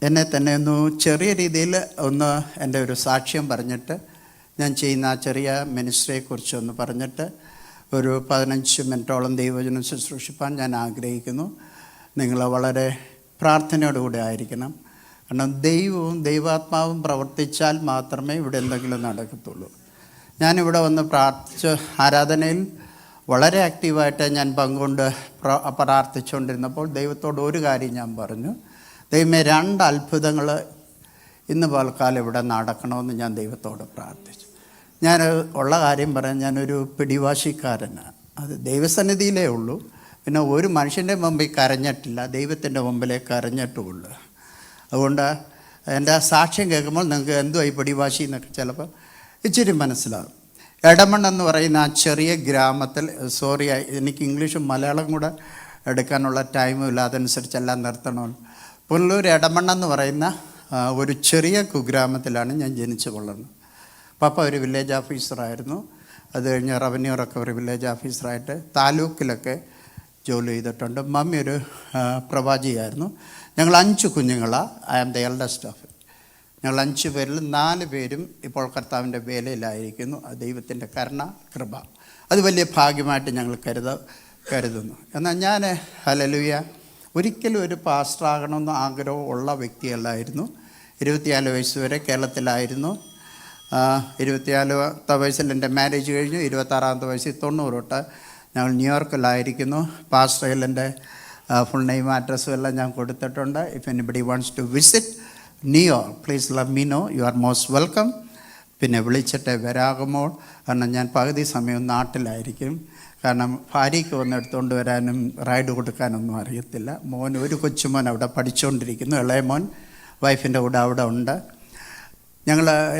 എന്നെ തന്നെ ഒന്ന് ചെറിയ രീതിയിൽ ഒന്ന് എൻ്റെ ഒരു സാക്ഷ്യം പറഞ്ഞിട്ട് ഞാൻ ചെയ്യുന്ന ആ ചെറിയ മിനിസ്ട്രിയെക്കുറിച്ചൊന്ന് പറഞ്ഞിട്ട് ഒരു 15 മിനിറ്റോളം ദൈവവചനം ശുശ്രൂഷിപ്പാൻ ഞാൻ ആഗ്രഹിക്കുന്നു. നിങ്ങൾ വളരെ പ്രാർത്ഥനയോടുകൂടി ആയിരിക്കണം. കാരണം ദൈവവും ദൈവാത്മാവും പ്രവർത്തിച്ചാൽ മാത്രമേ ഇവിടെ എന്തെങ്കിലും നടക്കത്തുള്ളൂ. ഞാനിവിടെ വന്ന് ആരാധനയിൽ വളരെ ആക്റ്റീവായിട്ട് ഞാൻ പങ്കുകൊണ്ട് പ്രാർത്ഥിച്ചുകൊണ്ടിരുന്നപ്പോൾ ദൈവത്തോട് ഒരു കാര്യം ഞാൻ പറഞ്ഞു, ദൈവമേ 2 അത്ഭുതങ്ങൾ ഇന്ന് പൽക്കാലം ഇവിടെ നടക്കണമെന്ന് ഞാൻ ദൈവത്തോട് പ്രാർത്ഥിച്ചു. ഞാൻ ഉള്ള കാര്യം പറയാൻ ഞാനൊരു പിടിവാശിക്കാരനാണ്. അത് ദൈവസന്നിധിയിലേ ഉള്ളൂ. പിന്നെ ഒരു മനുഷ്യൻ്റെ മുമ്പിൽ കരഞ്ഞിട്ടില്ല, ദൈവത്തിൻ്റെ മുമ്പിലേ കരഞ്ഞിട്ടുള്ളൂ. അതുകൊണ്ട് എൻ്റെ സാക്ഷ്യം കേൾക്കുമ്പോൾ നിങ്ങൾക്ക് എന്തോ ഈ പിടിവാശി എന്നൊക്കെ ചിലപ്പോൾ ഇച്ചിരി മനസ്സിലാകും. എടമണ്ണെന്ന് പറയുന്ന ആ ചെറിയ ഗ്രാമത്തിൽ, സോറി എനിക്ക് ഇംഗ്ലീഷും മലയാളം കൂടെ എടുക്കാനുള്ള ടൈമും ഇല്ല, അതനുസരിച്ചെല്ലാം നിർത്തണമല്ലോ. പുനലൂർ എടമണ്ണെന്ന് പറയുന്ന ഒരു ചെറിയ കുഗ്രാമത്തിലാണ് ഞാൻ ജനിച്ചു വളർന്നത്. പപ്പ ഒരു വില്ലേജ് ഓഫീസറായിരുന്നു. അത് കഴിഞ്ഞ് റവന്യൂ റിക്കവറി വില്ലേജ് ഓഫീസറായിട്ട് താലൂക്കിലൊക്കെ ജോലി ചെയ്തിട്ടുണ്ട്. മമ്മി ഒരു പ്രവാചിയായിരുന്നു. ഞങ്ങൾ 5 കുഞ്ഞുങ്ങളാണ്. I am the eldest of. ഞങ്ങൾ 5 പേരിൽ 4 പേരും ഇപ്പോൾ കർത്താവിൻ്റെ വേലയിലായിരിക്കുന്നു. ദൈവത്തിൻ്റെ കരുണ, കൃപ, അത് വലിയ ഭാഗ്യമായിട്ട് ഞങ്ങൾ കരുതുന്നു. എന്നാൽ ഞാൻ ഹല്ലേലൂയ ഒരിക്കലും ഒരു പാസ്റ്ററാകണമെന്ന് ആഗ്രഹം ഉള്ള വ്യക്തിയല്ലായിരുന്നു. 24 വയസ്സ് വരെ കേരളത്തിലായിരുന്നു. 24ാമത്തെ വയസ്സിൽ എൻ്റെ മാരേജ് കഴിഞ്ഞു. 26ാമത്തെ വയസ്സിൽ 90 തൊട്ട് ഞങ്ങൾ ന്യൂയോർക്കിലായിരിക്കുന്നു. പാസ്റ്ററിൽ എൻ്റെ ഫുൾ നെയിം അഡ്രസ്സും എല്ലാം ഞാൻ കൊടുത്തിട്ടുണ്ട്. If anybody wants to visit New York, please let me know, you are most welcome. പിന്നെ വിളിച്ചിട്ട് വരാകുമോ, കാരണം ഞാൻ പകുതി സമയം നാട്ടിലായിരിക്കും. കാരണം ഭാര്യയ്ക്ക് വന്ന് എടുത്തുകൊണ്ട് വരാനും റൈഡ് കൊടുക്കാനൊന്നും അറിയത്തില്ല. ഒരു കൊച്ചുമോൻ അവിടെ പഠിച്ചുകൊണ്ടിരിക്കുന്നു. ഇളയ മോൻ വൈഫിൻ്റെ കൂടെ അവിടെ ഉണ്ട്.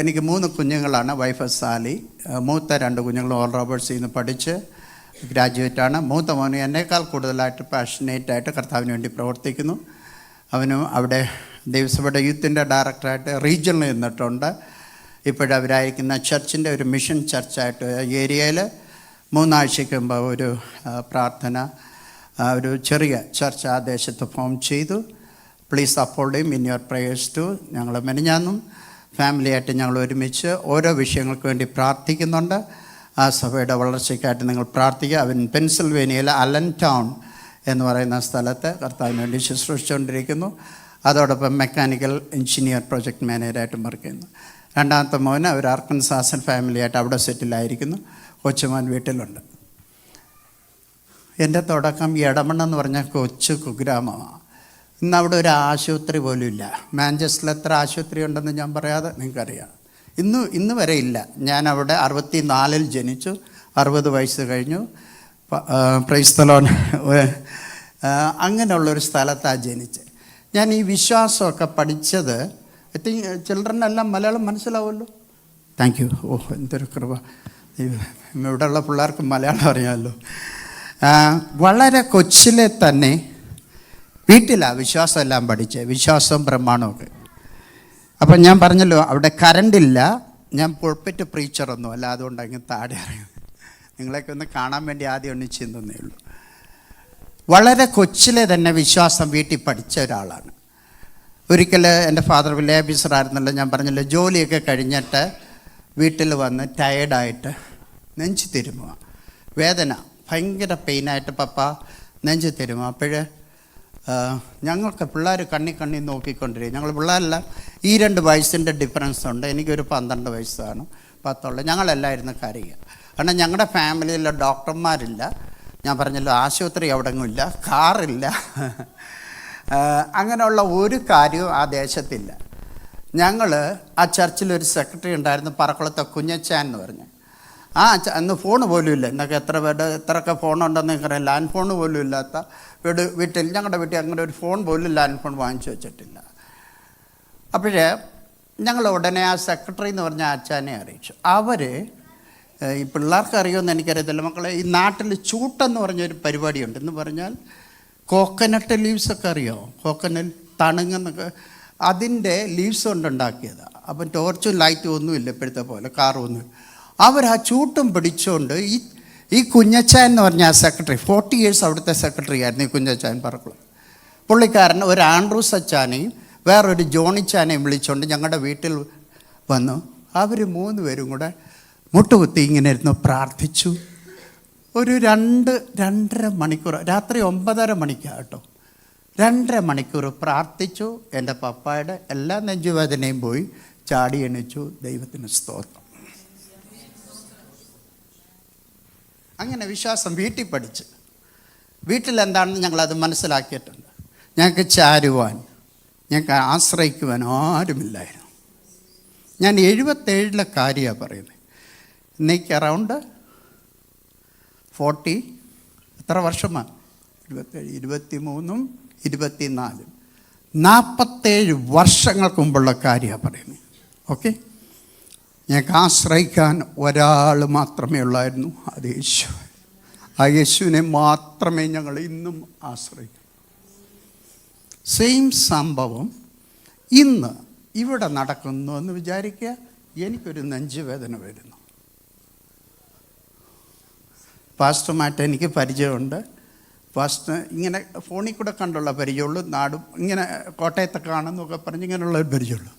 എനിക്ക് 3 കുഞ്ഞുങ്ങളാണ്. വൈഫ് സാലി, മൂത്ത 2 കുഞ്ഞുങ്ങളും ഓൾ റോബർട്ട്സിൽ നിന്ന് പഠിച്ച് ഗ്രാജുവേറ്റാണ്. മൂത്ത മോന് എന്നേക്കാൾ കൂടുതലായിട്ട് പാഷനേറ്റായിട്ട് കർത്താവിന് വേണ്ടി പ്രവർത്തിക്കുന്നു. അവനും അവിടെ ദേവസഭയുടെ യൂത്തിൻ്റെ ഡയറക്ടറായിട്ട് റീജിയണിൽ നിന്നിട്ടുണ്ട്. ഇപ്പോഴവരായിരിക്കുന്ന ചർച്ചിൻ്റെ ഒരു മിഷൻ ചർച്ചായിട്ട് ഏരിയയിൽ 3 ആഴ്ചയ്ക്ക് മുമ്പ് ഒരു പ്രാർത്ഥന, ഒരു ചെറിയ ചർച്ച് ആ ദേശത്ത് ഫോം ചെയ്തു. Please uphold him in your prayers too. ഞങ്ങൾ മെനഞ്ഞാന്നും ഫാമിലിയായിട്ട് ഞങ്ങൾ ഒരുമിച്ച് ഓരോ വിഷയങ്ങൾക്ക് വേണ്ടി പ്രാർത്ഥിക്കുന്നുണ്ട്. ആ സഭയുടെ വളർച്ചയ്ക്കായിട്ട് നിങ്ങൾ പ്രാർത്ഥിക്കുക. അവൻ പെൻസിൽവേനിയയിലെ അലൻ ടൗൺ എന്ന് പറയുന്ന സ്ഥലത്ത് കർത്താവിന് വേണ്ടി ശുശ്രൂഷിച്ചുകൊണ്ടിരിക്കുന്നു. അതോടൊപ്പം മെക്കാനിക്കൽ എഞ്ചിനീയർ പ്രൊജക്ട് മാനേജറായിട്ടും വർക്ക് ചെയ്യുന്നു. 2ാമത്തെ മോന് ഒരു ആർക്കൻസാസൻ ഫാമിലിയായിട്ട് അവിടെ സെറ്റിലായിരിക്കുന്നു. കൊച്ചുമോൻ വീട്ടിലുണ്ട്. എൻ്റെ തുടക്കം ഈ എടമണ്ണെന്ന് പറഞ്ഞ കൊച്ചു കുഗ്രാമമാണ്. ഇന്ന് അവിടെ ഒരു ആശുപത്രി പോലും ഇല്ല. മാഞ്ചസ്റ്ററിൽ എത്ര ആശുപത്രി ഉണ്ടെന്ന് ഞാൻ പറയാതെ നിങ്ങൾക്കറിയാം. ഇന്ന് വരെ ഇല്ല. ഞാൻ അവിടെ 64-ൽ ജനിച്ചു. 60 വയസ്സ് കഴിഞ്ഞു. Praise the lord. അങ്ങനെയുള്ളൊരു സ്ഥലത്താണ് ജനിച്ചത്. ഞാൻ ഈ വിശ്വാസമൊക്കെ പഠിച്ചത്, ഐ തിങ്ക് ചിൽഡ്രനെല്ലാം മലയാളം മനസ്സിലാവുമല്ലോ. Thank you. എന്തൊരു കൃപ. ഇവിടെയുള്ള പിള്ളേർക്ക് മലയാളം അറിയാമല്ലോ. വളരെ കൊച്ചിലെ തന്നെ വീട്ടിലാണ് വിശ്വാസം എല്ലാം പഠിച്ചത്, വിശ്വാസവും പ്രമാണമൊക്കെ. അപ്പം ഞാൻ പറഞ്ഞല്ലോ, അവിടെ കറണ്ടില്ല. ഞാൻ പുൾപിറ്റ് പ്രീച്ചറൊന്നും അല്ല, അതുകൊണ്ട് അങ്ങ് താഴെ അറിയുന്നത്. നിങ്ങളെയൊക്കെ ഒന്ന് കാണാൻ വേണ്ടി ആദ്യം ഒന്നിച്ചെന്നേ ഉള്ളൂ. വളരെ കൊച്ചിലെ തന്നെ വിശ്വാസം വീട്ടിൽ പഠിച്ച ഒരാളാണ്. ഒരിക്കൽ എൻ്റെ ഫാദർ വില്ലേജ് ഓഫീസറായിരുന്നല്ലോ, ഞാൻ പറഞ്ഞല്ലോ, ജോലിയൊക്കെ കഴിഞ്ഞിട്ട് വീട്ടിൽ വന്ന് ടയേർഡായിട്ട് നെഞ്ച് തിരുമുക, വേദന, ഭയങ്കര പെയിനായിട്ട് പപ്പ നെഞ്ച് തിരുമുക. അപ്പോഴേ ഞങ്ങൾക്ക് പിള്ളേർ കണ്ണി നോക്കിക്കൊണ്ടിരിക്കും. ഞങ്ങൾ പിള്ളേരെല്ലാം ഈ 2 വയസ്സിൻ്റെ ഡിഫറൻസ് ഉണ്ട്. എനിക്കൊരു 12 വയസ്സാണ്, 10 ഞങ്ങളെല്ലായിരുന്നു കരയുക. കാരണം ഞങ്ങളുടെ ഫാമിലിയിൽ ഡോക്ടർമാരില്ല. ഞാൻ പറഞ്ഞല്ലോ, ആശുപത്രി എവിടെങ്ങുമില്ല, കാറില്ല, അങ്ങനെയുള്ള ഒരു കാര്യവും ആ ദേശത്തില്ല. ഞങ്ങൾ ആ ചർച്ചിലൊരു സെക്രട്ടറി ഉണ്ടായിരുന്നു, പറക്കുളത്തെ കുഞ്ഞച്ചാൻ എന്ന് പറഞ്ഞ്. അന്ന് ഫോൺ പോലും ഇല്ല. എന്നൊക്കെ എത്രയൊക്കെ ഫോണുണ്ടെന്ന് എനിക്കറിയാം. ലാൻഡ് ഫോൺ പോലും ഇല്ലാത്ത വീട്ടിൽ, ഞങ്ങളുടെ വീട്ടിൽ അങ്ങനെ ഒരു ഫോൺ പോലും ലാൻഡ് ഫോൺ വാങ്ങിച്ചു വെച്ചിട്ടില്ല. അപ്പോഴേ ഞങ്ങൾ ഉടനെ ആ സെക്രട്ടറി എന്ന് പറഞ്ഞ അച്ഛനെ അറിയിച്ചു. അവർ ഈ പിള്ളേർക്ക് അറിയുമെന്ന് എനിക്കറിയത്തില്ല, മക്കളെ, ഈ നാട്ടിൽ ചൂട്ടെന്ന് പറഞ്ഞൊരു പരിപാടിയുണ്ട്. എന്ന് പറഞ്ഞാൽ കോക്കനട്ട് ലീവ്സൊക്കെ അറിയാമോ? കോക്കനട്ട് തണുങ്ങെന്നൊക്കെ, അതിൻ്റെ ലീവ്സ് കൊണ്ടുണ്ടാക്കിയതാണ്. അപ്പം ടോർച്ചും ലൈറ്റും ഒന്നുമില്ല ഇപ്പോഴത്തെ പോലെ, കാറൊന്നും. അവർ ആ ചൂട്ടും പിടിച്ചുകൊണ്ട് ഈ കുഞ്ഞച്ചാൻ എന്ന് പറഞ്ഞ ആ സെക്രട്ടറി, 40 years അവിടുത്തെ സെക്രട്ടറി ആയിരുന്നു ഈ കുഞ്ഞച്ചാൻ പറക്കുളം. പുള്ളിക്കാരൻ ഒരു ആൻഡ്രൂസ് അച്ചാനെയും വേറൊരു ജോണിച്ചാനെ വിളിച്ചുകൊണ്ട് ഞങ്ങളുടെ വീട്ടിൽ വന്നു. അവർ 3 പേരും കൂടെ മുട്ടുകുത്തി ഇങ്ങനെ ഇരുന്ന് പ്രാർത്ഥിച്ചു. ഒരു 2-2.5 മണിക്കൂർ, രാത്രി 9:30 മണിക്കാണ് കേട്ടോ, 2.5 മണിക്കൂർ പ്രാർത്ഥിച്ചു. എൻ്റെ പപ്പായുടെ എല്ലാ നെഞ്ചുവേദനയും പോയി, ചാടി എണീച്ചു. ദൈവത്തിന് സ്തോത്രം. അങ്ങനെ വിശ്വാസം വീട്ടിൽ പഠിച്ച്, വീട്ടിലെന്താണെന്ന് ഞങ്ങളത് മനസ്സിലാക്കിയിട്ടുണ്ട്. ഞങ്ങൾക്ക് ചാരുവാൻ, ഞങ്ങൾക്ക് ആശ്രയിക്കുവാൻ ആരുമില്ലായിരുന്നു. ഞാൻ 77 കാര്യമാണ് പറയുന്നത്. ഇന്നേക്ക് അറൗണ്ട് 40, എത്ര വർഷമാണ്? 27, 23, 24, 47 വർഷങ്ങൾക്ക് മുമ്പുള്ള കാര്യമാണ് പറയുന്നത്. ഓക്കെ, ഞങ്ങൾക്ക് ആശ്രയിക്കാൻ ഒരാൾ മാത്രമേ ഉള്ളായിരുന്നു, അത് യേശു. ആ യേശുവിനെ മാത്രമേ ഞങ്ങൾ ഇന്നും ആശ്രയിക്കൂ. സെയിം സംഭവം ഇന്ന് ഇവിടെ നടക്കുന്നു എന്ന് വിചാരിക്കുക. എനിക്കൊരു നെഞ്ചുവേദന വരുന്നു. പാസ്റ്ററുമായിട്ട് എനിക്ക് പരിചയമുണ്ട്. പാസ്റ്റർ ഇങ്ങനെ ഫോണിൽ കൂടെ കണ്ടുള്ള പരിചയമുള്ളൂ. നാടും ഇങ്ങനെ കോട്ടയത്തെ കാണുന്നൊക്കെ പറഞ്ഞ് ഇങ്ങനെയുള്ള ഒരു പരിചയമുള്ളൂ.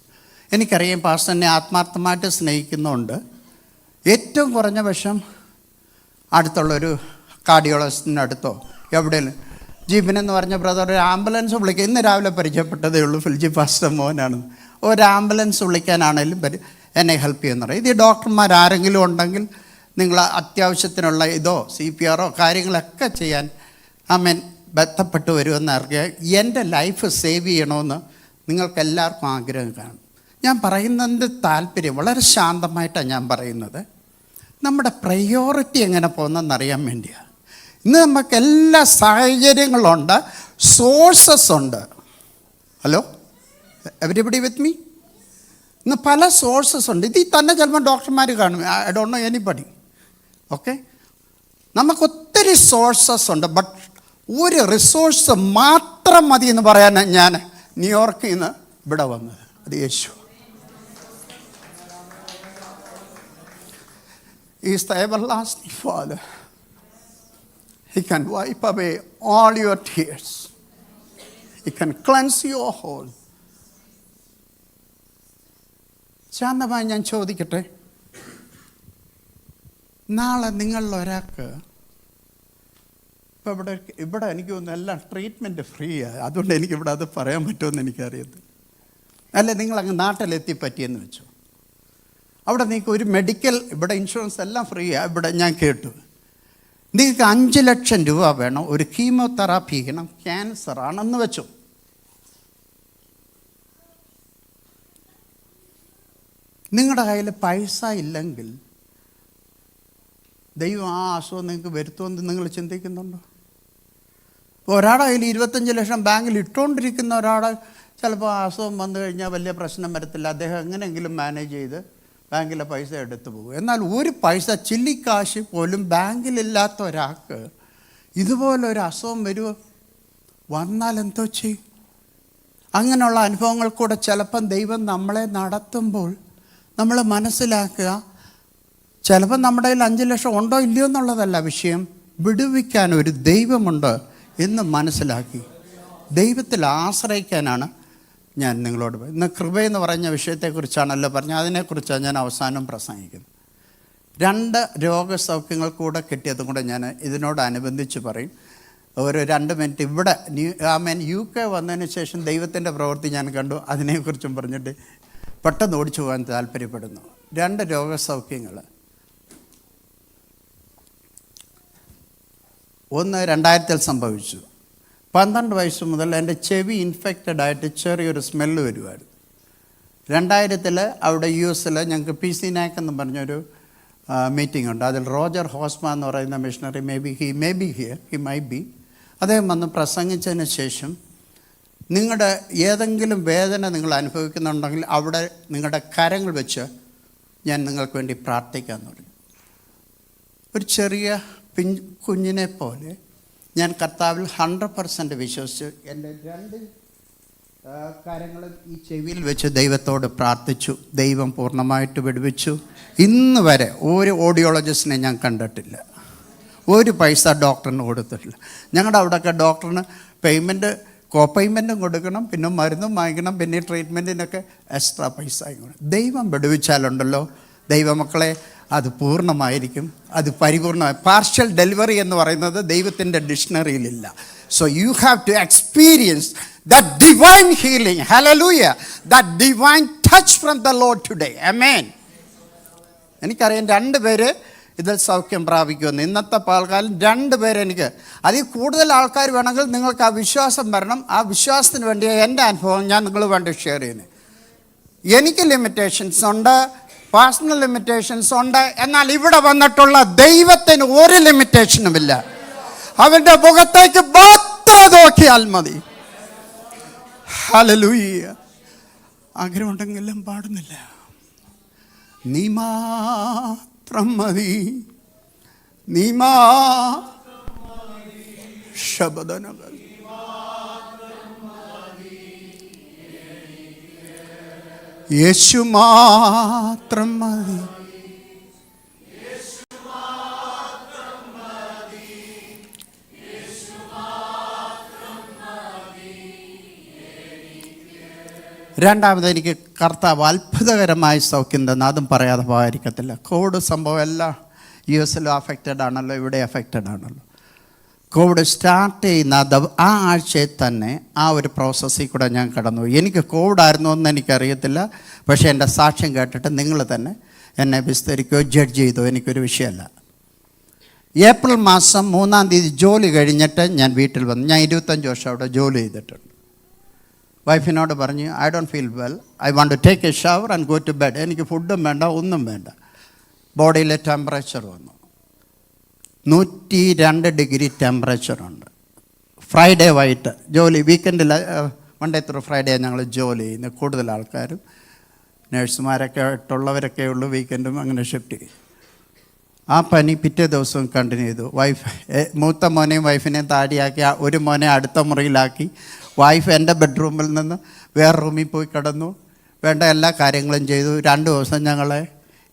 എനിക്കറിയാം പാസ്റ്റർ എന്നെ ആത്മാർത്ഥമായിട്ട് സ്നേഹിക്കുന്നുണ്ട്. ഏറ്റവും കുറഞ്ഞ പക്ഷം അടുത്തുള്ളൊരു കാർഡിയോളജിസ്റ്റിൻ്റെ അടുത്തോ എവിടെയെങ്കിലും ജീവനെന്ന് പറഞ്ഞ ബ്രദർ ഒരു ആംബുലൻസ് വിളിക്കുക. ഇന്ന് രാവിലെ പരിചയപ്പെട്ടതേ ഉള്ളൂ, ഫിൽജി പാസ്റ്റർ മോഹനാണ്. ഒരു ആംബുലൻസ് വിളിക്കാനാണെങ്കിലും എന്നെ ഹെൽപ്പ് ചെയ്യുന്ന പറയും. ഇത് ഡോക്ടർമാരാരെങ്കിലും ഉണ്ടെങ്കിൽ നിങ്ങൾ അത്യാവശ്യത്തിനുള്ള ഇതോ CPR കാര്യങ്ങളൊക്കെ ചെയ്യാൻ ബന്ധപ്പെട്ട് വരുമെന്ന് അറിയുക. എൻ്റെ ലൈഫ് സേവ് ചെയ്യണമെന്ന് നിങ്ങൾക്കെല്ലാവർക്കും ആഗ്രഹം കാണും. ഞാൻ പറയുന്നതിൻ്റെ താല്പര്യം വളരെ ശാന്തമായിട്ടാണ് ഞാൻ പറയുന്നത്. നമ്മുടെ പ്രയോറിറ്റി എങ്ങനെ പോകുന്നതെന്നറിയാൻ വേണ്ടിയാണ്. ഇന്ന് നമുക്ക് എല്ലാ സാഹചര്യങ്ങളുണ്ട്, സോഴ്സസ് ഉണ്ട്. Hello, everybody with me? ഇന്ന് പല സോഴ്സസ് ഉണ്ട്. ഇതിൽ തന്നെ ചിലപ്പോൾ ഡോക്ടർമാർ കാണും. I don't no anybody. Okay, നമുക്ക് ഒത്തിരി സോഴ്സസ് ഉണ്ട്. ബട്ട് ഒരു റിസോഴ്സ് മാത്രം മതി എന്ന് പറയാനാണ് ഞാൻ ന്യൂയോർക്കിൽ നിന്ന് ഇവിടെ വന്നത്. അത് യേശു. He is the everlasting Father. He can wipe away all your tears. He can cleanse your whole. ശാന്തമായി ഞാൻ ചോദിക്കട്ടെ, നാളെ നിങ്ങളിൽ ഒരാൾക്ക് ഇപ്പോൾ ഇവിടെ എനിക്ക് തോന്നുന്നു എല്ലാം ട്രീറ്റ്മെൻറ്റ് ഫ്രീ ആണ്. അതുകൊണ്ട് എനിക്കിവിടെ അത് പറയാൻ പറ്റുമെന്ന് എനിക്കറിയത്തില്ല. അല്ലേ, നിങ്ങളങ്ങ് നാട്ടിലെത്തി പറ്റിയെന്ന് വെച്ചു. അവിടെ നിങ്ങൾക്ക് ഒരു മെഡിക്കൽ, ഇവിടെ ഇൻഷുറൻസ് എല്ലാം ഫ്രീ ആണ്. ഇവിടെ ഞാൻ കേട്ടു നിങ്ങൾക്ക് 5 ലക്ഷം രൂപ വേണം, ഒരു കീമോതെറാപ്പി ചെയ്യണം, ക്യാൻസർ ആണെന്ന് വെച്ചു. നിങ്ങളുടെ കയ്യിൽ പൈസ ഇല്ലെങ്കിൽ ദൈവം ആ അസുഖം നിങ്ങൾക്ക് വരുത്തുമെന്ന് നിങ്ങൾ ചിന്തിക്കുന്നുണ്ടോ? ഇപ്പോൾ ഒരാളുടെ കയ്യിൽ 25 ലക്ഷം ബാങ്കിൽ ഇട്ടുകൊണ്ടിരിക്കുന്ന ഒരാളെ ചിലപ്പോൾ ആ അസുഖം വന്നു കഴിഞ്ഞാൽ വലിയ പ്രശ്നം വരത്തില്ല. അദ്ദേഹം എങ്ങനെയെങ്കിലും മാനേജ് ചെയ്ത് ബാങ്കിലെ പൈസ എടുത്തു പോകും. എന്നാൽ ഒരു പൈസ ചില്ലിക്കാശ് പോലും ബാങ്കിലില്ലാത്ത ഒരാൾക്ക് ഇതുപോലൊരു അസുഖം വരുമോ? വന്നാൽ എന്തോ ചെയ്യും? അങ്ങനെയുള്ള അനുഭവങ്ങൾ കൂടെ ചിലപ്പം ദൈവം നമ്മളെ നടത്തുമ്പോൾ നമ്മൾ മനസ്സിലാക്കുക, ചിലപ്പം നമ്മുടെ കയ്യിൽ 5 ലക്ഷം ഉണ്ടോ ഇല്ലയോ എന്നുള്ളതല്ല വിഷയം, വിടുവിക്കാൻ ഒരു ദൈവമുണ്ട് എന്ന് മനസ്സിലാക്കി ദൈവത്തിൽ ആശ്രയിക്കാനാണ് ഞാൻ നിങ്ങളോട് ഇന്ന് കൃപയെന്ന് പറഞ്ഞ വിഷയത്തെക്കുറിച്ചാണല്ലോ പറഞ്ഞത്. അതിനെക്കുറിച്ചാണ് ഞാൻ അവസാനം പ്രസംഗിക്കുന്നത്. 2 രോഗസൗഖ്യങ്ങൾ കൂടെ കിട്ടിയതും കൂടെ ഞാൻ ഇതിനോടനുബന്ധിച്ച് പറയും. ഒരു 2 മിനിറ്റ് ഇവിടെ UK വന്നതിന് ശേഷം ദൈവത്തിൻ്റെ പ്രവൃത്തി ഞാൻ കണ്ടു. അതിനെക്കുറിച്ചും പറഞ്ഞിട്ട് പെട്ടെന്ന് ഓടിച്ചു പോകാൻ താല്പര്യപ്പെടുന്നു. 2 രോഗസൗഖ്യങ്ങൾ. ഒന്ന് 2000 സംഭവിച്ചു. 12 വയസ്സ് മുതൽ എൻ്റെ ചെവി ഇൻഫെക്റ്റഡ് ആയിട്ട് ചെറിയൊരു സ്മെല്ല് വരുമായിരുന്നു. 2000 അവിടെ US ഞങ്ങൾക്ക് PC NAC എന്ന് പറഞ്ഞൊരു മീറ്റിംഗ് ഉണ്ട്. അതിൽ റോജർ ഹോസ്മ എന്ന് പറയുന്ന മിഷണറി, ഹി മേ ബി അദ്ദേഹം വന്ന് പ്രസംഗിച്ചതിന് ശേഷം നിങ്ങളുടെ ഏതെങ്കിലും വേദന നിങ്ങൾ അനുഭവിക്കുന്നുണ്ടെങ്കിൽ അവിടെ നിങ്ങളുടെ കരങ്ങൾ വെച്ച് ഞാൻ നിങ്ങൾക്ക് വേണ്ടി പ്രാർത്ഥിക്കാമെന്ന് പറഞ്ഞു. ഒരു ചെറിയ കുഞ്ഞിനെ പോലെ ഞാൻ കർത്താവിൽ 100% വിശ്വസിച്ച് എൻ്റെ 2 കാര്യങ്ങളും ഈ ചെവിയിൽ വെച്ച് ദൈവത്തോട് പ്രാർത്ഥിച്ചു. ദൈവം പൂർണ്ണമായിട്ട് വിടുവിച്ചു. ഇന്ന് വരെ ഒരു ഓഡിയോളജിസ്റ്റിനെ ഞാൻ കണ്ടിട്ടില്ല, ഒരു പൈസ ഡോക്ടറിന് കൊടുത്തിട്ടില്ല. ഞങ്ങളുടെ അവിടെയൊക്കെ ഡോക്ടറിന് പേയ്മെൻറ്റ് കോപ്പയിൻമെൻറ്റും കൊടുക്കണം, പിന്നെ മരുന്നും വാങ്ങിക്കണം, പിന്നെ ട്രീറ്റ്മെൻറ്റിനൊക്കെ എക്സ്ട്രാ പൈസ വാങ്ങിക്കണം. ദൈവം വിടുവിച്ചാലുണ്ടല്ലോ ദൈവമക്കളെ, അത് പൂർണ്ണമായിരിക്കും, അത് പരിപൂർണ്ണമായി. പാർഷ്യൽ ഡെലിവറി എന്ന് പറയുന്നത് ദൈവത്തിൻ്റെ ഡിക്ഷണറിയിലില്ല. So you have to experience that divine healing. Hallelujah. That divine touch from the lord today. Amen. എനിക്കറിയാം 2 പേര് ഇതിൽ സൗഖ്യം പ്രാപിക്കുമെന്ന്. ഇന്നത്തെ പാൽക്കാലം 2 പേര്. എനിക്ക് അതിൽ കൂടുതൽ ആൾക്കാർ വേണമെങ്കിൽ നിങ്ങൾക്ക് ആ വിശ്വാസം വരണം. ആ വിശ്വാസത്തിന് വേണ്ടി എൻ്റെ അനുഭവം ഞാൻ നിങ്ങൾ വേണ്ടി ഷെയർ ചെയ്യുന്നത്. എനിക്ക് ലിമിറ്റേഷൻസ് ഉണ്ട്, പേഴ്സണൽ ലിമിറ്റേഷൻസ് ഉണ്ട്. എന്നാൽ ഇവിടെ വന്നിട്ടുള്ള ദൈവത്തിന് ഒരു ലിമിറ്റേഷനുമില്ല. അവൻ്റെ മുഖത്തേക്ക് മാത്രം നോക്കിയാൽ മതി. ഹല്ലേലൂയ. ആഗ്രഹമുണ്ടെങ്കിലും പാടുന്നില്ല. നീ മാത്രം മതി, നീ ശബദനകൾ യേശു മാത്രം മതി. രണ്ടാമത് എനിക്ക് കർത്താവ് അത്ഭുതകരമായി സൗഖ്യം തന്നു. അതും പറയാതെ പോകാതിരിക്കത്തില്ല. കോവിഡ് സംഭവം എല്ലാം US-ലും അഫക്റ്റഡ് ആണല്ലോ, ഇവിടെ അഫക്റ്റഡ് ആണല്ലോ. കോവിഡ് സ്റ്റാർട്ട് ചെയ്യുന്ന ആ ആഴ്ചയിൽ തന്നെ ആ ഒരു പ്രോസസ്സിൽ കൂടെ ഞാൻ കടന്നു. എനിക്ക് കോവിഡ് ആയിരുന്നു എന്ന് എനിക്കറിയത്തില്ല. പക്ഷേ എൻ്റെ സാക്ഷ്യം കേട്ടിട്ട് നിങ്ങൾ തന്നെ എന്നെ വിസ്തരിക്കുകയോ ജഡ്ജ് ചെയ്തോ എനിക്കൊരു വിഷയമല്ല. ഏപ്രിൽ മാസം 3-ാം തീയതി ജോലി കഴിഞ്ഞിട്ട് ഞാൻ വീട്ടിൽ വന്നു. ഞാൻ 25 വർഷം അവിടെ ജോലി ചെയ്തിട്ടുണ്ട്. വൈഫിനോട് പറഞ്ഞു, I don't feel well, I want to take a shower and go to bed. എനിക്ക് ഫുഡും വേണ്ട, ഒന്നും വേണ്ട. ബോഡിയിലെ ടെമ്പറേച്ചർ വന്നു 102 ഡിഗ്രി ടെമ്പറേച്ചറുണ്ട്. ഫ്രൈഡേ വൈകിട്ട് ജോലി, വീക്കെൻഡിൽ മൺഡേ ത്രൂ ഫ്രൈഡേ ഞങ്ങൾ ജോലി ചെയ്യുന്നത്. കൂടുതൽ ആൾക്കാരും നേഴ്സുമാരൊക്കെ ആയിട്ടുള്ളവരൊക്കെ ഉള്ളൂ. വീക്കെൻഡും അങ്ങനെ ഷിഫ്റ്റ് ചെയ്യും. ആ പനി പിറ്റേ ദിവസവും കണ്ടിന്യൂ ചെയ്തു. മൂത്ത മോനെയും വൈഫിനെയും താടിയാക്കി ഒരു മോനെ അടുത്ത മുറിയിലാക്കി. വൈഫ് എൻ്റെ ബെഡ്റൂമിൽ നിന്ന് വേറെ റൂമിൽ പോയി കിടന്നു. വേണ്ട എല്ലാ കാര്യങ്ങളും ചെയ്തു. 2 ദിവസം ഞങ്ങളെ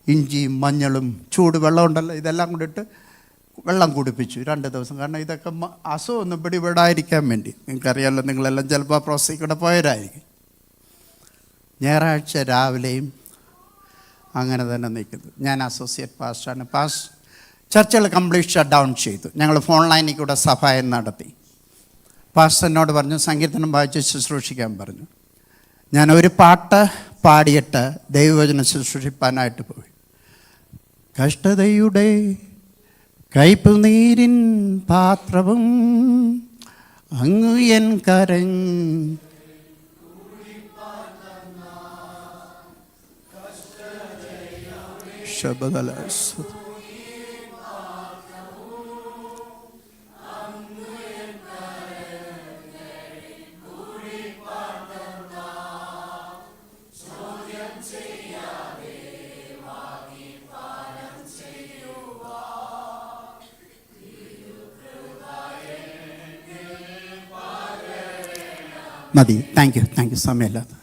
ഇഞ്ചിയും മഞ്ഞളും ചൂട് വെള്ളം ഉണ്ടല്ലോ ഇതെല്ലാം കൂടിയിട്ട് വെള്ളം കുടിപ്പിച്ചു 2 ദിവസം. കാരണം ഇതൊക്കെ അസുഖമൊന്നും പിടിപെടാതിരിക്കാൻ വേണ്ടി. നിങ്ങൾക്കറിയാമല്ലോ, നിങ്ങളെല്ലാം ചിലപ്പോൾ ആ പ്രോസസ്സിൽ കൂടെ പോയവരായിരിക്കും. ഞായറാഴ്ച രാവിലെയും അങ്ങനെ തന്നെ നിൽക്കുന്നു. ഞാൻ അസോസിയേറ്റ് പാസ്റ്ററാണ്. ചർച്ചുകൾ കംപ്ലീറ്റ് ഷട്ട് ഡൗൺ ചെയ്തു. ഞങ്ങൾ ഫോൺ ലൈനിൽ കൂടെ സഹായം നടത്തി. പാസ്റ്ററിനോട് പറഞ്ഞു സങ്കീർത്തനം വായിച്ച് ശുശ്രൂഷിക്കാൻ പറഞ്ഞു. ഞാൻ ഒരു പാട്ട് പാടിയിട്ട് ദൈവവചനം ശുശ്രൂഷിപ്പാനായിട്ട് പോയി. കഷ്ടതയുടെ കയ്പ് നീരിൻ പാത്രവും അങ്ങു എൻ ശബദല മതി. Thank you. സമയമില്ലാത്ത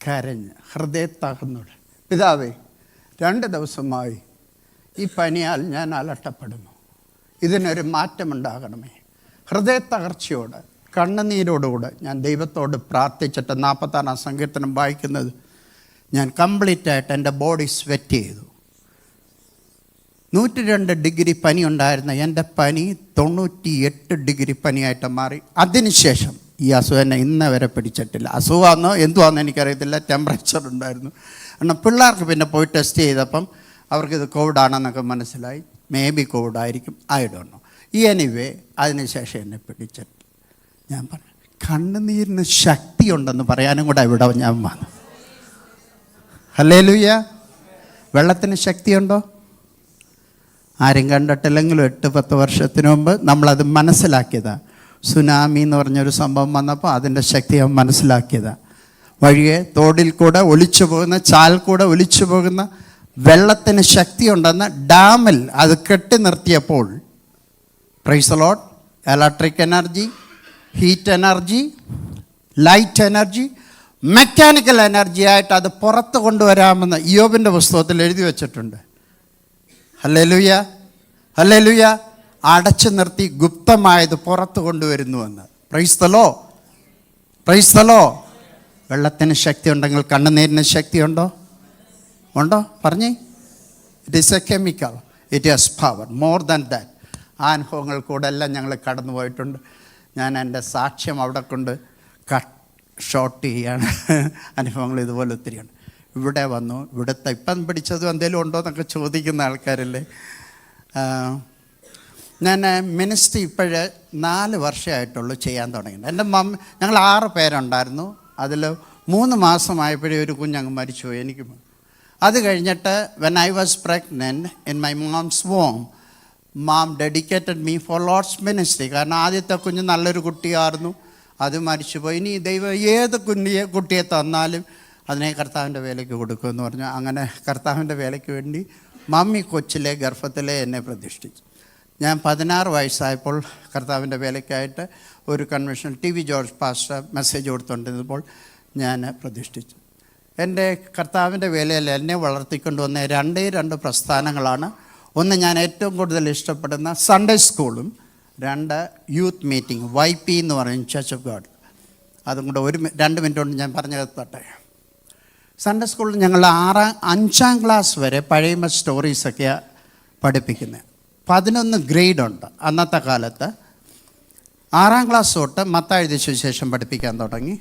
കരഞ്ഞ് ഹൃദയത്തകർന്നോടെ, പിതാവേ 2 ദിവസമായി ഈ പനിയാൽ ഞാൻ അലട്ടപ്പെടുന്നു. ഇതിനൊരു മാറ്റമുണ്ടാകണമേ. ഹൃദയത്തകർച്ചയോടെ കണ്ണുനീരോടുകൂടെ ഞാൻ ദൈവത്തോട് പ്രാർത്ഥിച്ചിട്ട് 46-ാം സങ്കീർത്തനം വായിക്കുന്നത് ഞാൻ കംപ്ലീറ്റായിട്ട് എൻ്റെ ബോഡി സ്വെറ്റ് ചെയ്തു. 102 ഡിഗ്രി പനി ഉണ്ടായിരുന്ന എൻ്റെ പനി 98 ഡിഗ്രി പനിയായിട്ട് മാറി. അതിനുശേഷം ഈ അസുഖം എന്നെ ഇന്ന് വരെ പിടിച്ചിട്ടില്ല. അസുഖമാണെന്നോ എന്തുവാണെന്നോ എനിക്കറിയത്തില്ല. ടെമ്പറേച്ചർ ഉണ്ടായിരുന്നു. കാരണം പിള്ളേർക്ക് പിന്നെ പോയി ടെസ്റ്റ് ചെയ്തപ്പം അവർക്കിത് കോവിഡാണെന്നൊക്കെ മനസ്സിലായി. മേ ബി കോവിഡായിരിക്കും, ഐ ഡോണ്ട് നോ. എനിവേ അതിനുശേഷം എന്നെ പിടിച്ചിട്ട് ഞാൻ പറഞ്ഞു കണ്ണുനീരിന് ശക്തിയുണ്ടെന്ന് പറയാനും കൂടെ ഇവിടെ ഞാൻ വന്നു. ഹല്ലേലൂയ. വെള്ളത്തിന് ശക്തിയുണ്ടോ? ആരും കണ്ടിട്ടില്ലെങ്കിലും 8-10 വർഷത്തിന് മുമ്പ് നമ്മളത് മനസ്സിലാക്കിയതാണ്. സുനാമി എന്ന് പറഞ്ഞൊരു സംഭവം വന്നപ്പോൾ അതിൻ്റെ ശക്തി അവൻ മനസ്സിലാക്കിയതാണ്. വഴിയെ തോടിൽ കൂടെ ഒലിച്ചു പോകുന്ന, ചാൽ കൂടെ ഒലിച്ചു പോകുന്ന വെള്ളത്തിന് ശക്തിയുണ്ടെന്ന് ഡാമിൽ അത് കെട്ടി നിർത്തിയപ്പോൾ, praise the lord, electric energy, heat energy, light energy, mechanical energy ആയിട്ട് അത് പുറത്ത് കൊണ്ടുവരാമെന്ന് ഇയ്യോബിൻ്റെ പുസ്തകത്തിൽ എഴുതി വച്ചിട്ടുണ്ട്. ഹല്ലേലൂയ. അടച്ചു നിർത്തി ഗുപ്തമായത് പുറത്ത് കൊണ്ടുവരുന്നുവെന്ന്. Praise the lord, praise the lord. വെള്ളത്തിന് ശക്തി ഉണ്ടെങ്കിൽ കണ്ണുനീരിന് ശക്തിയുണ്ടോ? ഉണ്ടോ? പറഞ്ഞേ. It is a chemical, it has power more than that. ആ അനുഭവങ്ങൾ കൂടെ എല്ലാം ഞങ്ങൾ കടന്നു പോയിട്ടുണ്ട്. ഞാൻ എൻ്റെ സാക്ഷ്യം അവിടെ കൊണ്ട് ഷോർട്ട് ചെയ്യാണ്. അനുഭവങ്ങൾ ഇതുപോലെ ഒത്തിരിയാണ്. ഇവിടെ വന്നു, ഇവിടുത്തെ ഇപ്പം പിടിച്ചതും എന്തെങ്കിലും ഉണ്ടോ എന്നൊക്കെ ചോദിക്കുന്ന ആൾക്കാരല്ലേ. ഞാൻ മിനിസ്ട്രി ഇപ്പോഴ് 4 വർഷമായിട്ടുള്ളൂ ചെയ്യാൻ തുടങ്ങിയത്. എൻ്റെ ഞങ്ങൾ 6 പേരുണ്ടായിരുന്നു. അതിൽ 3 മാസമായപ്പോഴേ ഒരു കുഞ്ഞങ്ങ് മരിച്ചുപോയി. എനിക്ക് അത് കഴിഞ്ഞിട്ട് when I was pregnant in my mom's womb, mom dedicated me for Lord's ministry. കാരണം ആദ്യത്തെ കുഞ്ഞ് നല്ലൊരു കുട്ടിയായിരുന്നു, അത് മരിച്ചുപോയി. ഇനി ദൈവം ഏത് കുട്ടിയെ തന്നാലും അതിനെ കർത്താവിൻ്റെ വേലയ്ക്ക് കൊടുക്കുമെന്ന് പറഞ്ഞു. അങ്ങനെ കർത്താവിൻ്റെ വേലയ്ക്ക് വേണ്ടി മമ്മി കൊച്ചിലെ ഗർഭത്തിലെ എന്നെ പ്രതിഷ്ഠിച്ചു. ഞാൻ 16 വയസ്സായപ്പോൾ കർത്താവിൻ്റെ വേലയ്ക്കായിട്ട് ഒരു convention TV George pastor message കൊടുത്തുകൊണ്ടിരുന്നപ്പോൾ ഞാൻ പ്രതിഷ്ഠിച്ചു. എൻ്റെ കർത്താവിൻ്റെ വേലയിൽ എന്നെ വളർത്തിക്കൊണ്ടുവന്ന 2 പ്രസ്ഥാനങ്ങളാണ്. ഒന്ന്, ഞാൻ ഏറ്റവും കൂടുതൽ ഇഷ്ടപ്പെടുന്ന സൺഡേ സ്കൂളും, 2 യൂത്ത് മീറ്റിംഗ് YP എന്ന് പറയും, ചർച്ച് ഓഫ് ഗോഡ്. അതും കൂടെ 2 മിനിറ്റ് കൊണ്ട് ഞാൻ പറഞ്ഞു തരട്ടെ. സൺഡേ സ്കൂളിൽ ഞങ്ങൾ 5ാം ക്ലാസ് വരെ പഴയ സ്റ്റോറീസൊക്കെയാണ് പഠിപ്പിക്കുന്നത്. 11 ഗ്രേഡുണ്ട് അന്നത്തെ കാലത്ത്. 6ാം ക്ലാസ് തൊട്ട് മത്തായി എഴുതിയ സുവിശേഷം പഠിപ്പിക്കാൻ തുടങ്ങി.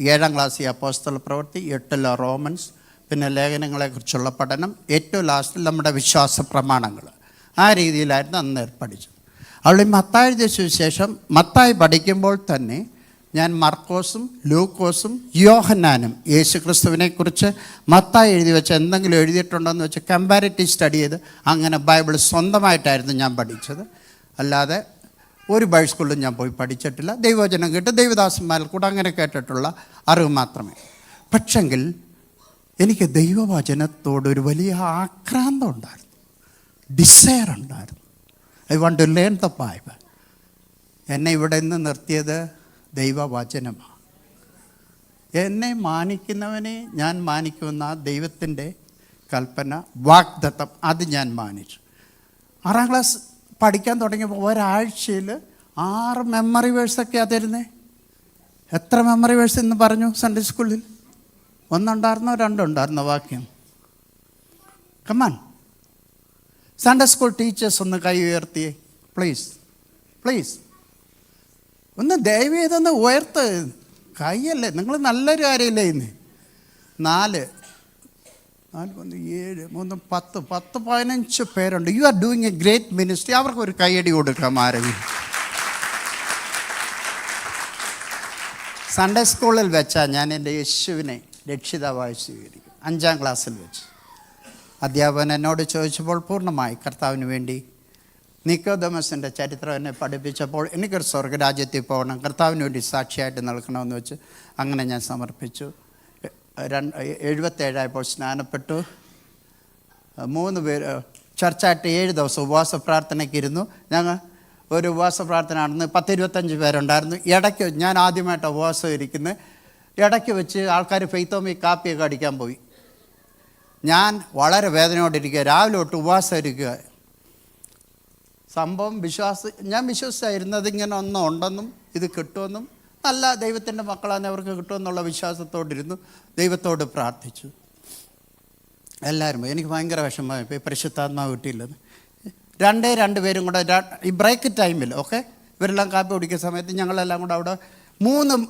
7ാം ക്ലാസ് ഈ അപ്പോസ്തല പ്രവൃത്തി, 8 റോമൻസ്, പിന്നെ ലേഖനങ്ങളെക്കുറിച്ചുള്ള പഠനം, ഏറ്റവും ലാസ്റ്റിൽ നമ്മുടെ വിശ്വാസ പ്രമാണങ്ങൾ. ആ രീതിയിലായിരുന്നു അന്ന് പഠിച്ചത്. അവൾ ഈ മത്തായി എഴുതിയ സുവിശേഷം മത്തായി പഠിക്കുമ്പോൾ തന്നെ ഞാൻ മർക്കോസും ലൂക്കോസും യോഹന്നാനും യേശുക്രിസ്തുവിനെക്കുറിച്ച് മത്തായി എഴുതി വെച്ച് എന്തെങ്കിലും എഴുതിയിട്ടുണ്ടോയെന്ന് വെച്ച് കമ്പാരിറ്റീവ് സ്റ്റഡി ചെയ്ത് അങ്ങനെ ബൈബിൾ സ്വന്തമായിട്ടായിരുന്നു ഞാൻ പഠിച്ചത്. അല്ലാതെ ഒരു ബൈബിൾ സ്കൂളിലും ഞാൻ പോയി പഠിച്ചിട്ടില്ല. ദൈവവചനം കേട്ട് ദൈവദാസന്മാരിൽ കൂടെ അങ്ങനെ കേട്ടിട്ടുള്ള അറിവ് മാത്രമേ. പക്ഷെങ്കിൽ എനിക്ക് ദൈവവചനത്തോടൊരു വലിയ ആക്രാന്തം ഉണ്ടായിരുന്നു, ഡിസയർ ഉണ്ടായിരുന്നു. I want to learn the Bible. എന്നെ ഇവിടെ നിന്ന് നിർത്തിയത് ദൈവവചനമാണ്. എന്നെ മാനിക്കുന്നവനെ ഞാൻ മാനിക്കുന്ന ദൈവത്തിൻ്റെ കൽപ്പന, വാഗ്ദത്തം, അത് ഞാൻ മാനിച്ചു. 6ാം ക്ലാസ് പഠിക്കാൻ തുടങ്ങിയപ്പോൾ ഒരാഴ്ചയിൽ 6 മെമ്മറി വേഴ്സൊക്കെയാണ് തരുന്നത്. എത്ര മെമ്മറി വേഴ്സ് എന്ന് പറഞ്ഞു സൺഡേ സ്കൂളിൽ? 1 ഉണ്ടായിരുന്നോ 2 ഉണ്ടായിരുന്നോ വാക്യം? കമാൻ, സൺഡേ സ്കൂൾ ടീച്ചേഴ്സ് ഒന്ന് കൈ ഉയർത്തിയേ പ്ലീസ്, പ്ലീസ്. ഒന്ന് ദയവ് ചെയ്തൊന്ന് ഉയർത്ത്. കൈയല്ലേ, നിങ്ങൾ നല്ലൊരു കാര്യമില്ലേ ഇന്ന്? 4, 4, 7, 3, 10, 15 പേരുണ്ട്. You are doing A great ministry. അവർക്ക് ഒരു കൈയടി കൊടുക്കാം ആരെങ്കിലും. സൺഡേ സ്കൂളിൽ വെച്ചാൽ ഞാൻ എൻ്റെ യേശുവിനെ രക്ഷിതാവായി സ്വീകരിക്കും. 5ാം ക്ലാസ്സിൽ വെച്ച് അധ്യാപകൻ എന്നോട് ചോദിച്ചപ്പോൾ പൂർണ്ണമായി കർത്താവിന് വേണ്ടി നിക്കോദമസിൻ്റെ ചരിത്രം എന്നെ പഠിപ്പിച്ചപ്പോൾ എനിക്കൊരു സ്വർഗരാജ്യത്തിൽ പോകണം, കർത്താവിന് വേണ്ടി സാക്ഷിയായിട്ട് നിൽക്കണമെന്ന് വെച്ച് അങ്ങനെ ഞാൻ സമർപ്പിച്ചു. 77 സ്നാനപ്പെട്ടു. 3 പേര് ചർച്ചായിട്ട് 7 ദിവസം ഉപവാസ പ്രാർത്ഥനയ്ക്ക് ഇരുന്നു. ഞങ്ങൾ ഒരു ഉപവാസ പ്രാർത്ഥന നടന്ന് 10-25 പേരുണ്ടായിരുന്നു. ഇടയ്ക്ക് ഞാൻ ആദ്യമായിട്ട് ഉപവാസം ഇരിക്കുന്നത്. ഇടയ്ക്ക് വെച്ച് ആൾക്കാർ ഫെയ്ത്തോമി കാപ്പിയൊക്കെ അടിക്കാൻ പോയി. ഞാൻ വളരെ വേദനയോടിരിക്കുക, രാവിലെ തൊട്ട് ഉപവാസം ഇരിക്കുക. സംഭവം ഞാൻ വിശ്വസിച്ചായിരുന്നത് ഇങ്ങനെ ഒന്നും ഉണ്ടെന്നും ഇത് കിട്ടുമെന്നും, നല്ല ദൈവത്തിൻ്റെ മക്കളാണ് അവർക്ക് കിട്ടുമെന്നുള്ള വിശ്വാസത്തോടിരുന്നു. ദൈവത്തോട് പ്രാർത്ഥിച്ചു. എല്ലാവരും എനിക്ക് ഭയങ്കര വിഷമമായി ഇപ്പോൾ പരിശുദ്ധാത്മാവ് കിട്ടിയില്ലെന്ന്. 2 പേരും കൂടെ ഈ ബ്രേക്ക് ടൈമിൽ ഇവരെല്ലാം കാപ്പി കുടിക്കുന്ന സമയത്ത് ഞങ്ങളെല്ലാം കൂടെ അവിടെ 3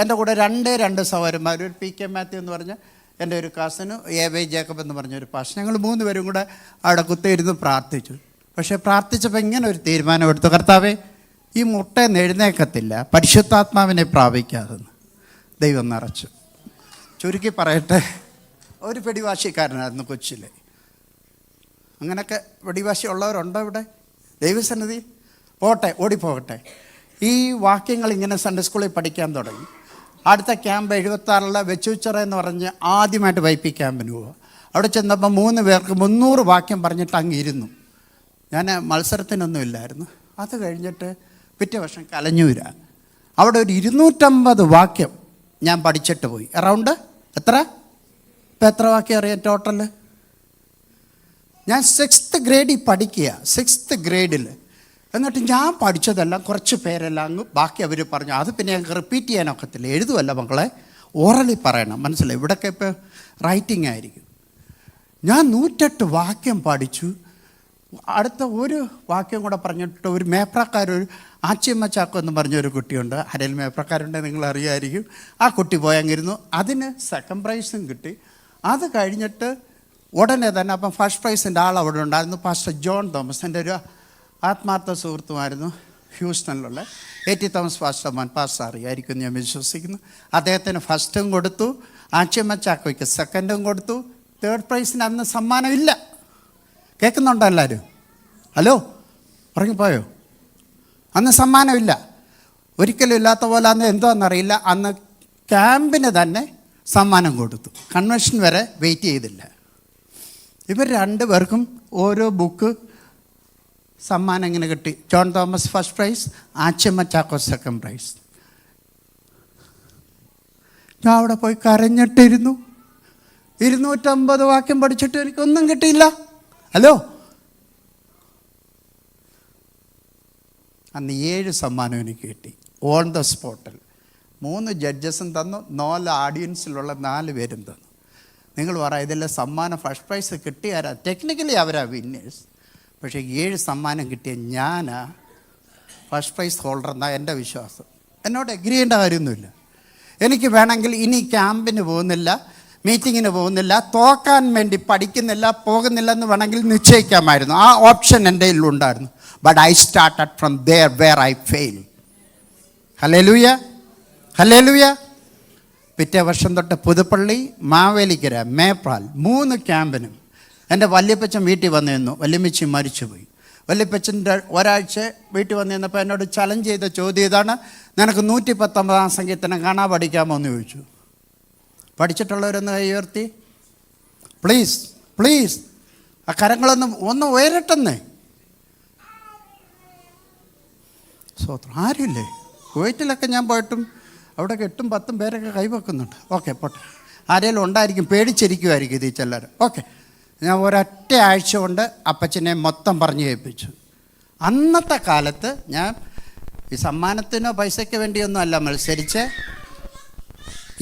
എൻ്റെ കൂടെ 2 സഹോദരന്മാർ, ഒരു PK മാത്യു എന്ന് പറഞ്ഞ എൻ്റെ ഒരു കസിന്, A.Y. ജേക്കബ് എന്ന് പറഞ്ഞൊരു പാസ്റ്റർ, ഞങ്ങൾ 3 പേരും കൂടെ അവിടെ കുത്തിയിരുന്ന് പ്രാർത്ഥിച്ചു. പക്ഷേ പ്രാർത്ഥിച്ചപ്പോൾ ഇങ്ങനെ ഒരു തീരുമാനമെടുത്തു, കർത്താവേ ഈ മുട്ടയെന്ന് എഴുന്നേക്കത്തില്ല പരിശുദ്ധാത്മാവിനെ പ്രാപിക്കാതെന്ന്. ദൈവം നിറച്ചു. ചുരുക്കി പറയട്ടെ, ഒരു പിടിവാശിക്കാരനായിരുന്നു കൊച്ചിലെ. അങ്ങനെയൊക്കെ പിടിവാശി ഉള്ളവരുണ്ടോ ഇവിടെ ദൈവസന്നിധി? പോട്ടെ, ഓടിപ്പോകട്ടെ. ഈ വാക്യങ്ങൾ ഇങ്ങനെ സൺഡേ സ്കൂളിൽ പഠിക്കാൻ തുടങ്ങി. അടുത്ത ക്യാമ്പ് 76 വെച്ചൂച്ചറ എന്ന് പറഞ്ഞ് ആദ്യമായിട്ട് YP ക്യാമ്പിന് പോവുക. അവിടെ ചെന്നപ്പോൾ 3 പേർക്ക് 300 വാക്യം പറഞ്ഞിട്ട് അങ്ങ് ഇരുന്നു. ഞാൻ മത്സരത്തിനൊന്നും ഇല്ലായിരുന്നു. അത് കഴിഞ്ഞിട്ട് പിറ്റേ വർഷം കലഞ്ഞൂര അവിടെ ഒരു 250 വാക്യം ഞാൻ പഠിച്ചിട്ട് പോയി. അറൗണ്ട് എത്ര വാക്യം അറിയാം ടോട്ടൽ? ഞാൻ 6th ഗ്രേഡിൽ പഠിക്കുക. 6th ഗ്രേഡിൽ എന്നിട്ട് ഞാൻ പഠിച്ചതെല്ലാം കുറച്ച് പേരെല്ലാം അങ്ങ് ബാക്കി അവർ പറഞ്ഞു. അത് പിന്നെ ഞങ്ങൾക്ക് റിപ്പീറ്റ് ചെയ്യാനൊക്കത്തില്ല, എഴുതുമല്ല മക്കളെ, ഓറലി പറയണം, മനസ്സിലായി? ഇവിടെയൊക്കെ ഇപ്പോൾ റൈറ്റിംഗ് ആയിരിക്കും. ഞാൻ 108 വാക്യം പഠിച്ചു. അടുത്ത ഒരു വാക്യം കൂടെ പറഞ്ഞിട്ട് ഒരു മേപ്രക്കാരൊരു ആച്ചിയമ്മ ചാക്കോ എന്ന് പറഞ്ഞൊരു കുട്ടിയുണ്ട്, ആരെങ്കിലും മേപ്രക്കാരുണ്ടെങ്കിൽ നിങ്ങൾ അറിയാമായിരിക്കും. ആ കുട്ടി പോയങ്ങിരുന്നു, അതിന് സെക്കൻഡ് പ്രൈസും കിട്ടി. അത് കഴിഞ്ഞിട്ട് ഉടനെ തന്നെ അപ്പം ഫസ്റ്റ് പ്രൈസിൻ്റെ ആൾ അവിടെ ഉണ്ടായിരുന്നു, പാസ്റ്റർ ജോൺ തോമസ്, എൻ്റെ ഒരു ആത്മാർത്ഥ സുഹൃത്തുമായിരുന്നു, ഹ്യൂസ്റ്റണിലുള്ള AT തോമസ് പാസ്റ്റർ അറിയായിരിക്കും ഞാൻ വിശ്വസിക്കുന്നു. അദ്ദേഹത്തിന് ഫസ്റ്റും കൊടുത്തു, ആച്ചിയമ്മ ചാക്കോയ്ക്ക് സെക്കൻഡും കൊടുത്തു. തേർഡ് പ്രൈസിന് അന്ന് സമ്മാനമില്ല. കേൾക്കുന്നുണ്ടോ എല്ലാവരും? ഹലോ, ഉറങ്ങിപ്പോയോ? അന്ന് സമ്മാനമില്ല, ഒരിക്കലും ഇല്ലാത്ത പോലെ. അന്ന് എന്തോന്നറിയില്ല, അന്ന് ക്യാമ്പിന് തന്നെ സമ്മാനം കൊടുത്തു. കൺവെൻഷൻ വരെ വെയിറ്റ് ചെയ്തില്ല. ഇവർ 2 പേർക്കും ഓരോ ബുക്ക് സമ്മാനം ഇങ്ങനെ കിട്ടി. John Thomas first prize, Achiyamma Chacko second prize. ഞാൻ അവിടെ പോയി കരഞ്ഞിട്ടിരുന്നു. 250 വാക്യം പഠിച്ചിട്ട് എനിക്കൊന്നും കിട്ടിയില്ല. ഹലോ, അന്ന് 7 സമ്മാനം എനിക്ക് കിട്ടി ഓൺ ദ സ്പോട്ടിൽ. 3 ജഡ്ജസും തന്നു, 4 ഓഡിയൻസിലുള്ള 4 പേരും തന്നു. നിങ്ങൾ പറയാം, ഇതെല്ലാം സമ്മാനം ഫസ്റ്റ് പ്രൈസ് കിട്ടിയാരാ? ടെക്നിക്കലി അവരാ വിന്നേഴ്സ്. പക്ഷേ 7 സമ്മാനം കിട്ടിയ ഞാനാ ഫസ്റ്റ് പ്രൈസ് ഹോൾഡർ എന്നാണ് എൻ്റെ വിശ്വാസം. എന്നോട് എഗ്രി ചെയ്യേണ്ട കാര്യമൊന്നുമില്ല. എനിക്ക് വേണമെങ്കിൽ ഇനി ക്യാമ്പിന് പോകുന്നില്ല, മീറ്റിങ്ങിന് പോകുന്നില്ല, തോക്കാൻ വേണ്ടി പഠിക്കുന്നില്ല, പോകുന്നില്ലെന്ന് വേണമെങ്കിൽ നിശ്ചയിക്കാമായിരുന്നു. ആ ഓപ്ഷൻ എൻ്റെ കയ്യിലുണ്ടായിരുന്നു. But I started from there where I fail. Hallelujah, hallelujah. പിറ്റേ വർഷം തൊട്ട് പുതുപ്പള്ളി, മാവേലിക്കര, മേപ്രാൽ 3 ക്യാമ്പിനും എൻ്റെ വല്യപ്പച്ചൻ വീട്ടിൽ വന്നു നിന്നു. വല്യമ്മച്ചി മരിച്ചുപോയി. വല്യപ്പച്ചൻ്റെ ഒരാഴ്ച വീട്ടിൽ വന്നു നിന്നപ്പോൾ എന്നോട് ചലഞ്ച് ചെയ്ത ചോദ്യം ഇതാണ്, നിനക്ക് 119 സംഗീതനം കാണാൻ പഠിക്കാമോ എന്ന് ചോദിച്ചു. പഠിച്ചിട്ടുള്ളവരൊന്ന് കൈ ഉയർത്തി, പ്ലീസ് പ്ലീസ്. ആ കരങ്ങളൊന്ന് ഉയരട്ടെന്നേ. സ്വത്രം ആരുമില്ലേ? കുവൈറ്റിലൊക്കെ ഞാൻ പോയിട്ടും അവിടെ 8ഉം 10ഉം പേരൊക്കെ കൈവെക്കുന്നുണ്ട്. ഓക്കെ, പോട്ടെ. ആരെങ്കിലും ഉണ്ടായിരിക്കും, പേടിച്ചിരിക്കുമായിരിക്കും ഇത് ചിലർ. ഓക്കെ, ഞാൻ ഒരൊറ്റ ആഴ്ച കൊണ്ട് അപ്പച്ചനെ മൊത്തം പറഞ്ഞു കേൾപ്പിച്ചു. അന്നത്തെ കാലത്ത് ഞാൻ ഈ സമ്മാനത്തിനോ പൈസയ്ക്ക് വേണ്ടിയൊന്നും അല്ല മത്സരിച്ച്.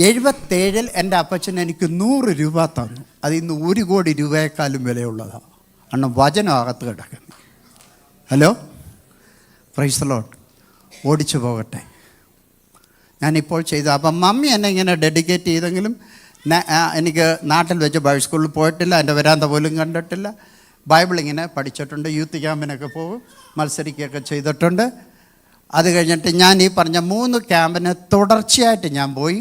77 എൻ്റെ അപ്പച്ചൻ എനിക്ക് 100 രൂപ തന്നു. അത് ഇന്ന് 1 കോടി രൂപയെക്കാളും വിലയുള്ളതാണ്. അന്ന് വചനം അകത്ത് കിടക്കുന്നു. Hello, price the Lord. ഓടിച്ചു പോകട്ടെ. ഞാനിപ്പോൾ ചെയ്തു. അപ്പം മമ്മി എന്നെ ഇങ്ങനെ ഡെഡിക്കേറ്റ് ചെയ്തെങ്കിലും എനിക്ക് നാട്ടിൽ വെച്ച് ബൈബിൾ സ്കൂളിൽ പോയിട്ടില്ല, എൻ്റെ വരാന്ത പോലും കണ്ടിട്ടില്ല. ബൈബിൾ ഇങ്ങനെ പഠിച്ചിട്ടുണ്ട്, യൂത്ത് ക്യാമ്പിനൊക്കെ പോകും, മത്സരിക്കുകയൊക്കെ ചെയ്തിട്ടുണ്ട്. അത് കഴിഞ്ഞിട്ട് ഞാൻ ഈ പറഞ്ഞ 3 ക്യാമ്പിന് തുടർച്ചയായിട്ട് ഞാൻ പോയി.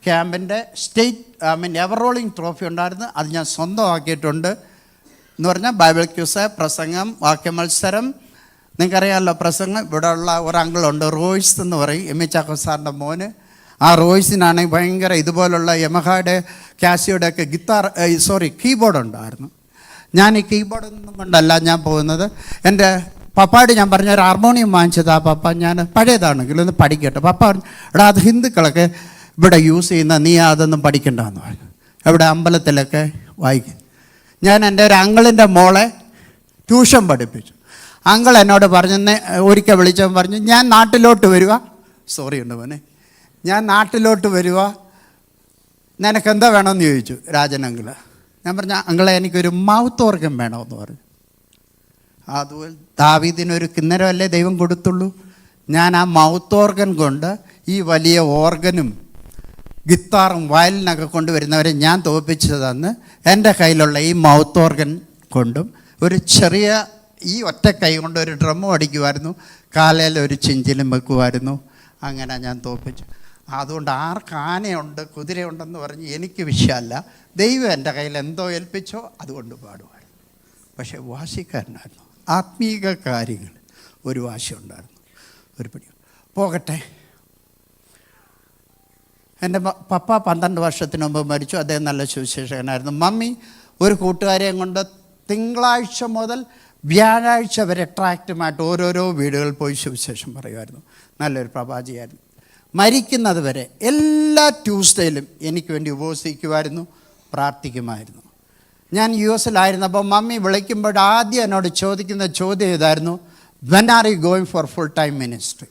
ക്യാമ്പിൻ്റെ സ്റ്റേറ്റ് എവർ റോളിംഗ് ട്രോഫി ഉണ്ടായിരുന്നു, അത് ഞാൻ സ്വന്തമാക്കിയിട്ടുണ്ട്. എന്ന് പറഞ്ഞാൽ ബൈബിൾ ക്യൂസ്, പ്രസംഗം, വാക്യമത്സരം. നിങ്ങൾക്കറിയാമല്ലോ പ്രസംഗം. ഇവിടെ ഉള്ള ഒരു അങ്കിളുണ്ട്, റോയ്സ് എന്ന് പറയും, എം ചാക്കോ സാറിൻ്റെ മോന്. ആ റോയ്സിനാണെങ്കിൽ ഭയങ്കര ഇതുപോലുള്ള യമഹയുടെ, കാസിയോടെ ഒക്കെ കീബോർഡ് ഉണ്ടായിരുന്നു. ഞാൻ ഈ കീബോർഡൊന്നും കൊണ്ടല്ല ഞാൻ പോകുന്നത്. എൻ്റെ പപ്പായോട് ഞാൻ പറഞ്ഞ ഒരു ഹാർമോണിയം വാങ്ങിച്ചത്. ആ പപ്പ, ഞാൻ പഴയതാണെങ്കിലും ഒന്ന് പഠിക്കട്ടെ. പപ്പ എടാ, അത് ഹിന്ദുക്കളൊക്കെ ഇവിടെ യൂസ് ചെയ്യുന്ന, നീ അതൊന്നും പഠിക്കണ്ടെന്ന് പറഞ്ഞു. ഇവിടെ അമ്പലത്തിലൊക്കെ വായിക്കും. ഞാൻ എൻ്റെ ഒരു അങ്കിളിൻ്റെ മോളെ ട്യൂഷൻ പഠിപ്പിച്ചു. അങ്കിൾ എന്നോട് പറഞ്ഞു, ഒരിക്കൽ വിളിച്ചവൻ പറഞ്ഞു, ഞാൻ നാട്ടിലോട്ട് വരിക, ഉണ്ട് മോനെ, ഞാൻ നാട്ടിലോട്ട് വരിക, നിനക്കെന്താ വേണമെന്ന് ചോദിച്ചു രാജൻ അങ്കിള്. ഞാൻ പറഞ്ഞു, അങ്കിളെ എനിക്കൊരു മൗത്ത് ഓർഗൻ വേണമെന്ന് പറഞ്ഞു. അതുപോലെ ദാവീദിനൊരു കിന്നരമല്ലേ ദൈവം കൊടുത്തുള്ളൂ. ഞാൻ ആ മൗത്ത് ഓർഗൻ കൊണ്ട് ഈ വലിയ ഓർഗനും ഗിത്താറും വയലിനൊക്കെ കൊണ്ടുവരുന്നവരെ ഞാൻ തോൽപ്പിച്ചതെന്ന് എൻ്റെ കയ്യിലുള്ള ഈ മൗത്ത് ഓർഗൻ കൊണ്ടും ഒരു ചെറിയ ഈ ഒറ്റ കൈ കൊണ്ട് ഒരു ഡ്രമ്മും അടിക്കുമായിരുന്നു, കാലയിൽ ഒരു ചിഞ്ചിലും വെക്കുമായിരുന്നു. അങ്ങനെ ഞാൻ തോൽപ്പിച്ചു. അതുകൊണ്ട് ആർക്ക് ആനയുണ്ട് കുതിരയുണ്ടെന്ന് പറഞ്ഞ് എനിക്ക് വിഷയമല്ല. ദൈവം എൻ്റെ കയ്യിൽ എന്തോ ഏൽപ്പിച്ചോ അതുകൊണ്ട് പാടുമായിരുന്നു. പക്ഷേ വാശിക്കാരനായിരുന്നു. ആത്മീക കാര്യങ്ങൾ ഒരു വാശി ഉണ്ടായിരുന്നു. ഒരു പിടി പോകട്ടെ. എൻ്റെ പപ്പ 12 വർഷത്തിന് മുമ്പ് മരിച്ചു. അദ്ദേഹം നല്ല സുവിശേഷകനായിരുന്നു. മമ്മി ഒരു കൂട്ടുകാരെയും കൊണ്ട് തിങ്കളാഴ്ച മുതൽ വ്യാഴാഴ്ച വരെ ട്രാക്റ്റുമായിട്ട് ഓരോരോ വീടുകളിൽ പോയി സുവിശേഷം പറയുമായിരുന്നു. നല്ലൊരു പ്രവാചിയായിരുന്നു. മരിക്കുന്നത് വരെ എല്ലാ ട്യൂസ്ഡേയിലും എനിക്ക് വേണ്ടി ഉപവസിക്കുമായിരുന്നു, പ്രാർത്ഥിക്കുമായിരുന്നു. ഞാൻ US-ലായിരുന്നപ്പോൾ മമ്മി വിളിക്കുമ്പോൾ ആദ്യം എന്നോട് ചോദിക്കുന്ന ചോദ്യം ഇതായിരുന്നു, when are you going for full-time ministry?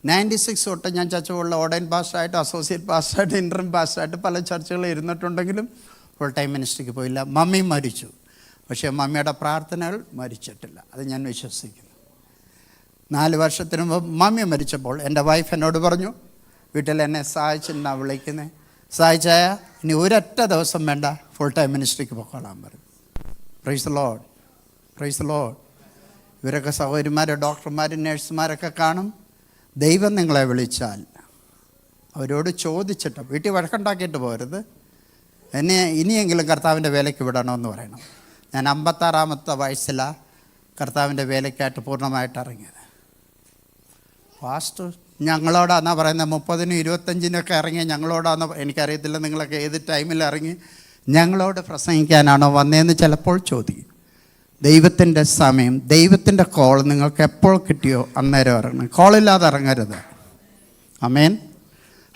96 തൊട്ട് ഞാൻ ചർച്ചകളിൽ ഓർഡൈൻ പാസ്റ്ററായിട്ട്, അസോസിയേറ്റ് പാസ്റ്ററായിട്ട്, ഇൻട്രം പാസ്റ്ററായിട്ട് പല ചർച്ചകളിൽ ഇരുന്നിട്ടുണ്ടെങ്കിലും ഫുൾ ടൈം മിനിസ്ട്രിക്ക് പോയില്ല. മമ്മി മരിച്ചു, പക്ഷേ മമ്മിയുടെ പ്രാർത്ഥനകൾ മരിച്ചിട്ടില്ല. അത് ഞാൻ വിശ്വസിക്കുന്നു. 4 വർഷത്തിന് മുമ്പ് മമ്മി മരിച്ചപ്പോൾ എൻ്റെ വൈഫ് എന്നോട് പറഞ്ഞു, വീട്ടിൽ എന്നെ സഹായിച്ചെന്നാ വിളിക്കുന്നത്, സഹായിച്ചായ ഇനി ഒരൊറ്റ ദിവസം വേണ്ട, ഫുൾ ടൈം മിനിസ്ട്രിക്ക് പോയിക്കൊള്ളാൻ പറഞ്ഞു. Price the lord, praise the Lord. ഇവരൊക്കെ സഹോദരിമാർ, ഡോക്ടർമാർ, നഴ്സുമാരൊക്കെ കാണും. ദൈവം നിങ്ങളെ വിളിച്ചാൽ അവരോട് ചോദിച്ചിട്ട്, വീട്ടിൽ വഴക്കുണ്ടാക്കിയിട്ട് പോരുത്, എന്നെ ഇനിയെങ്കിലും കർത്താവിൻ്റെ വേലയ്ക്ക് വിടണമെന്ന് പറയണം. ഞാൻ 56-ാമത്തെ വയസ്സിലാണ് കർത്താവിൻ്റെ വേലയ്ക്കായിട്ട് പൂർണ്ണമായിട്ട് ഇറങ്ങിയത്. ഫാസ്റ്റ് ഞങ്ങളോടാന്നാ പറയുന്നത്, 30-നും 25-നൊക്കെ ഇറങ്ങി ഞങ്ങളോടാന്ന്, എനിക്കറിയത്തില്ല നിങ്ങളൊക്കെ ഏത് ടൈമിൽ ഇറങ്ങി ഞങ്ങളോട് പ്രസംഗിക്കാനാണോ വന്നതെന്ന് ചിലപ്പോൾ ചോദിക്കും. ദൈവത്തിൻ്റെ സമയം, ദൈവത്തിൻ്റെ കോൾ നിങ്ങൾക്ക് എപ്പോൾ കിട്ടിയോ അന്നേരം ഇറങ്ങണം. കോളില്ലാതെ ഇറങ്ങരുത്. ആമേൻ,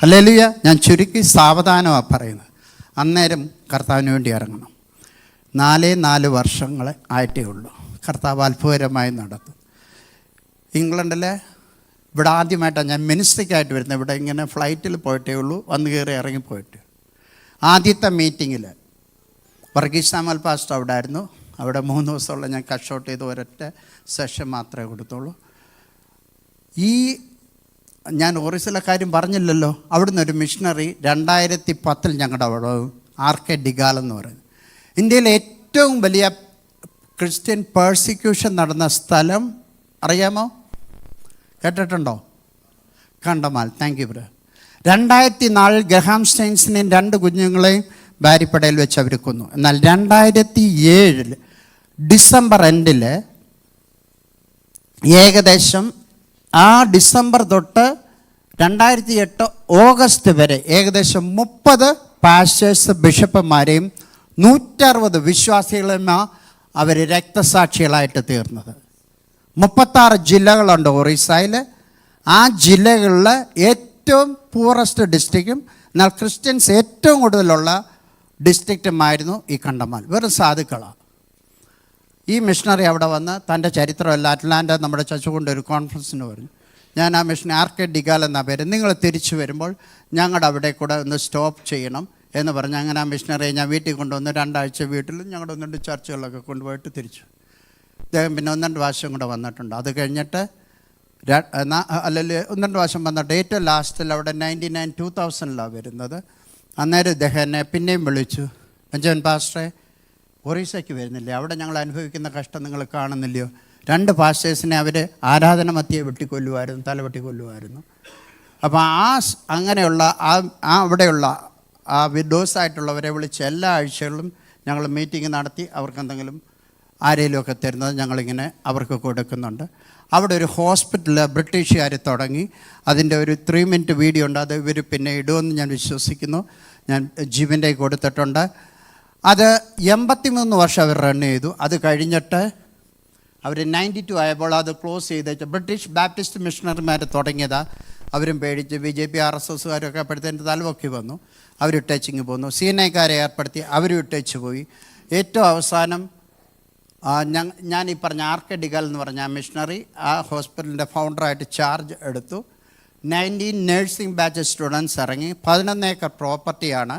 ഹല്ലേലൂയ. ഞാൻ ചുരുക്കി സാവധാനമാണ് പറയുന്നത്. അന്നേരം കർത്താവിന് വേണ്ടി ഇറങ്ങണം. 4 വർഷങ്ങൾ ആയിട്ടേ ഉള്ളൂ. കർത്താവ് അത്ഭുതകരമായി നടത്തും. ഇംഗ്ലണ്ടിലെ ഇവിടെ ആദ്യമായിട്ടാണ് ഞാൻ മിനിസ്ട്രിക്കായിട്ട് വരുന്നത്. ഇവിടെ ഇങ്ങനെ ഫ്ലൈറ്റിൽ പോയിട്ടേ ഉള്ളൂ, വന്ന് കയറി ഇറങ്ങിപ്പോയിട്ട്. ആദ്യത്തെ മീറ്റിങ്ങിൽ വർഗീസ് സാമുവൽ പാസ്റ്റർ അവിടെ ആയിരുന്നു. അവിടെ 3 ദിവസമുള്ള ഞാൻ കട്ട് ഔട്ട് ചെയ്ത് ഒരൊറ്റ സെഷൻ മാത്രമേ കൊടുത്തുള്ളൂ. ഞാൻ ഓറിസിലെ കാര്യം പറഞ്ഞില്ലല്ലോ. അവിടുന്ന് ഒരു മിഷണറി 2010 ഞങ്ങളുടെ അവിടെ RK ഡിഗാൽ എന്ന് പറയുന്നത്, ഇന്ത്യയിലെ ഏറ്റവും വലിയ ക്രിസ്ത്യൻ പേഴ്സിക്യൂഷൻ നടന്ന സ്ഥലം അറിയാമോ? കേട്ടിട്ടുണ്ടോ? Kandhamal. Thank you brother. 2004 Graham സ്റ്റെയിൻസിനെയും 2 കുഞ്ഞുങ്ങളെയും ബാരിപ്പടയിൽ വെച്ച് അവർ കൊന്നു. എന്നാൽ 2007 ഡിസംബർ എൻഡിൽ ഏകദേശം ആ ഡിസംബർ തൊട്ട് 2008 ഓഗസ്റ്റ് വരെ ഏകദേശം 30 പാസ്റ്റേഴ്സ്, ബിഷപ്പുമാരെയും 160 വിശ്വാസികളെയും അവർ രക്തസാക്ഷികളായിട്ട് തീർന്നത്. 36 ജില്ലകളുണ്ട് ഒറീസയിൽ. ആ ജില്ലകളിൽ ഏറ്റവും പൂറസ്റ്റ് ഡിസ്ട്രിക്റ്റും എന്നാൽ ക്രിസ്ത്യൻസ് ഏറ്റവും കൂടുതലുള്ള ഡിസ്ട്രിക്റ്റുമായിരുന്നു ഈ കണ്ടമാൽ. വെറും സാധുക്കളാണ്. ഈ മിഷണറി അവിടെ വന്ന് തൻ്റെ ചരിത്രമല്ല അറ്റ്ലാന്റ നമ്മുടെ ചർച്ച കൊണ്ട് ഒരു കോൺഫറൻസിന് പറഞ്ഞു. ഞാൻ ആ മിഷണറി RK ഡിഗാൽ എന്ന പേര്, നിങ്ങൾ തിരിച്ചു വരുമ്പോൾ ഞങ്ങളുടെ അവിടെ കൂടെ ഒന്ന് സ്റ്റോപ്പ് ചെയ്യണം എന്ന് പറഞ്ഞ് അങ്ങനെ ആ മിഷണറിയെ ഞാൻ വീട്ടിൽ കൊണ്ടുവന്ന് 2 ആഴ്ച വീട്ടിലും ഞങ്ങളുടെ 1-2 ചർച്ചകളിലൊക്കെ കൊണ്ടുപോയിട്ട് തിരിച്ചു. അദ്ദേഹം പിന്നെ 1-2 പ്രാവശ്യം കൂടെ വന്നിട്ടുണ്ട്. അത് കഴിഞ്ഞിട്ട് അല്ലെങ്കിൽ 1-2 പ്രാവശ്യം വന്നിട്ട് ഏറ്റവും ലാസ്റ്റിൽ അവിടെ 2000 വരുന്നത്. അന്നേരം ഇദ്ദേഹം എന്നെ പിന്നെയും വിളിച്ചു, ബെഞ്ചമിൻ പാസ്റ്ററെ ഒറീസയ്ക്ക് വരുന്നില്ലേ? അവിടെ ഞങ്ങൾ അനുഭവിക്കുന്ന കഷ്ടം നിങ്ങൾ കാണുന്നില്ലയോ? 2 പാസ്റ്റേഴ്സിനെ അവർ ആരാധന മധ്യേ വെട്ടിക്കൊല്ലുമായിരുന്നു, തല വെട്ടിക്കൊല്ലുമായിരുന്നു. അപ്പോൾ അങ്ങനെയുള്ള അവിടെയുള്ള ആ വിഡോസായിട്ടുള്ളവരെ വിളിച്ച് എല്ലാ ആഴ്ചകളിലും ഞങ്ങൾ മീറ്റിംഗ് നടത്തി അവർക്ക് എന്തെങ്കിലും ആരെങ്കിലുമൊക്കെ തരുന്നത് ഞങ്ങളിങ്ങനെ അവർക്ക് കൊടുക്കുന്നുണ്ട്. അവിടെ ഒരു ഹോസ്പിറ്റൽ ബ്രിട്ടീഷുകാർ തുടങ്ങി. അതിൻ്റെ ഒരു 3 മിനിറ്റ് വീഡിയോ ഉണ്ട്. അത് ഇവർ പിന്നെ ഇടുമെന്ന് ഞാൻ വിശ്വസിക്കുന്നു. ഞാൻ ജിവിൻ്റെ കൊടുത്തിട്ടുണ്ട്. അത് 83 വർഷം അവർ റൺ ചെയ്തു. അത് കഴിഞ്ഞിട്ട് അവർ 92 ആയപ്പോൾ അത് ക്ലോസ് ചെയ്ത് ബ്രിട്ടീഷ് ബാപ്റ്റിസ്റ്റ് മിഷണറിമാർ തുടങ്ങിയതാണ്. അവരും പേടിച്ച് BJP RSSകാരൊക്കെ അപ്പോഴത്തേൻ്റെ തലവൊക്കി വന്നു. അവർ ടച്ചിങ് പോന്നു. CNIക്കാരെ ഏർപ്പെടുത്തി, അവരും ഇട്ടേച്ച് പോയി. ഏറ്റവും അവസാനം ഞാൻ ഈ പറഞ്ഞ RK ഡിഗാൽ എന്ന് പറഞ്ഞ ആ മിഷണറി ആ ഹോസ്പിറ്റലിൻ്റെ ഫൗണ്ടറായിട്ട് ചാർജ് എടുത്തു. 19 നേഴ്സിംഗ് ബാച്ച് സ്റ്റുഡൻസ് ഇറങ്ങി. 11 ഏക്കർ പ്രോപ്പർട്ടിയാണ്.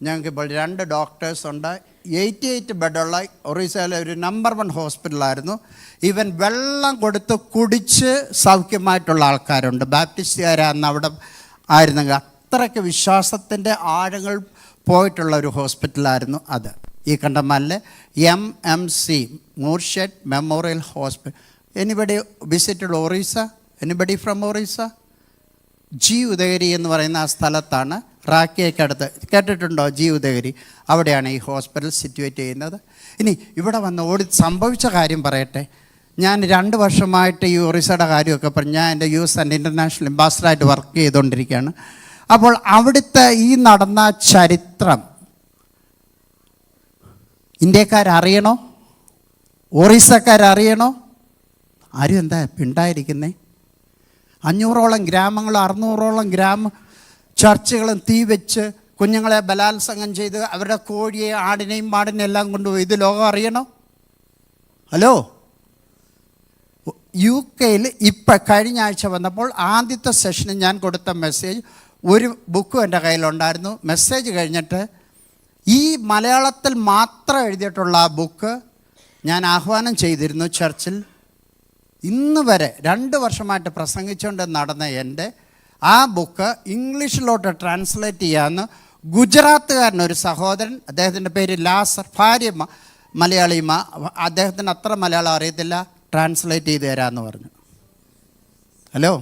ഞങ്ങൾക്കിപ്പോൾ 2 ഡോക്ടേഴ്സ് ഉണ്ട്. 88 ബെഡുള്ള ഒറീസയിലെ ഒരു നമ്പർ 1 ഹോസ്പിറ്റലായിരുന്നു. ഈവൻ വെള്ളം കൊടുത്ത് കുടിച്ച് സൗഖ്യമായിട്ടുള്ള ആൾക്കാരുണ്ട്. ബാപ്റ്റിസ്റ്റുകാരെ അന്ന് അവിടെ ആയിരുന്നെങ്കിൽ അത്രയ്ക്ക് വിശ്വാസത്തിൻ്റെ ആഴങ്ങൾ പോയിട്ടുള്ള ഒരു ഹോസ്പിറ്റലായിരുന്നു അത്. ഈ കണ്ടമാലിലെ MMC Moorshead memorial hospital. Anybody visited Orissa? Anybody from Orissa? G Udayagiri എന്ന് പറയുന്ന ആ സ്ഥലത്താണ്, റാക്കിയക്കടുത്ത്. കേട്ടിട്ടുണ്ടോ ജി ഉദയഗിരി? അവിടെയാണ് ഈ ഹോസ്പിറ്റൽ സിറ്റുവേറ്റ് ചെയ്യുന്നത്. ഇനി ഇവിടെ വന്ന് സംഭവിച്ച കാര്യം പറയട്ടെ. ഞാൻ 2 വർഷമായിട്ട് ഈ ഒറീസയുടെ കാര്യമൊക്കെ പറഞ്ഞു. ഞാൻ എൻ്റെ US ആൻഡ് ഇൻ്റർനാഷണൽ അംബാസഡറായിട്ട് വർക്ക് ചെയ്തുകൊണ്ടിരിക്കുകയാണ്. അപ്പോൾ അവിടുത്തെ ഈ നടന്ന ചരിത്രം ഇന്ത്യക്കാരറിയണോ? ഒറീസക്കാരറിയണോ? ആരും എന്താ പിണ്ടായിരിക്കുന്നേ? 500ഓളം ഗ്രാമങ്ങൾ, 600ഓളം ചർച്ചുകളും തീ വെച്ച് കുഞ്ഞുങ്ങളെ ബലാത്സംഗം ചെയ്ത് അവരുടെ കോഴിയെ, ആടിനെയും മാടിനെയും എല്ലാം കൊണ്ടുപോയി. ഇത് ലോകം അറിയണോ? ഹലോ, UK ഇപ്പം കഴിഞ്ഞ ആഴ്ച വന്നപ്പോൾ ആദ്യത്തെ സെഷന് ഞാൻ കൊടുത്ത മെസ്സേജ്, ഒരു ബുക്കും എൻ്റെ കയ്യിലുണ്ടായിരുന്നു. മെസ്സേജ് കഴിഞ്ഞിട്ട് ഈ മലയാളത്തിൽ മാത്രം എഴുതിയിട്ടുള്ള ആ ബുക്ക് ഞാൻ ആഹ്വാനം ചെയ്തിരുന്നു ചർച്ചിൽ. ഇന്ന് വരെ 2 വർഷമായിട്ട് പ്രസംഗിച്ചുകൊണ്ട് നടന്ന എൻ്റെ ആ ബുക്ക് ഇംഗ്ലീഷിലോട്ട് ട്രാൻസ്ലേറ്റ് ചെയ്യാമെന്ന് ഗുജറാത്തുകാരനൊരു സഹോദരൻ, അദ്ദേഹത്തിൻ്റെ പേര് ലാസർ, ഭാര്യ മലയാളിമ, അദ്ദേഹത്തിന് അത്ര മലയാളം അറിയത്തില്ല, ട്രാൻസ്ലേറ്റ് ചെയ്ത് തരാമെന്ന് പറഞ്ഞു. ഹലോ,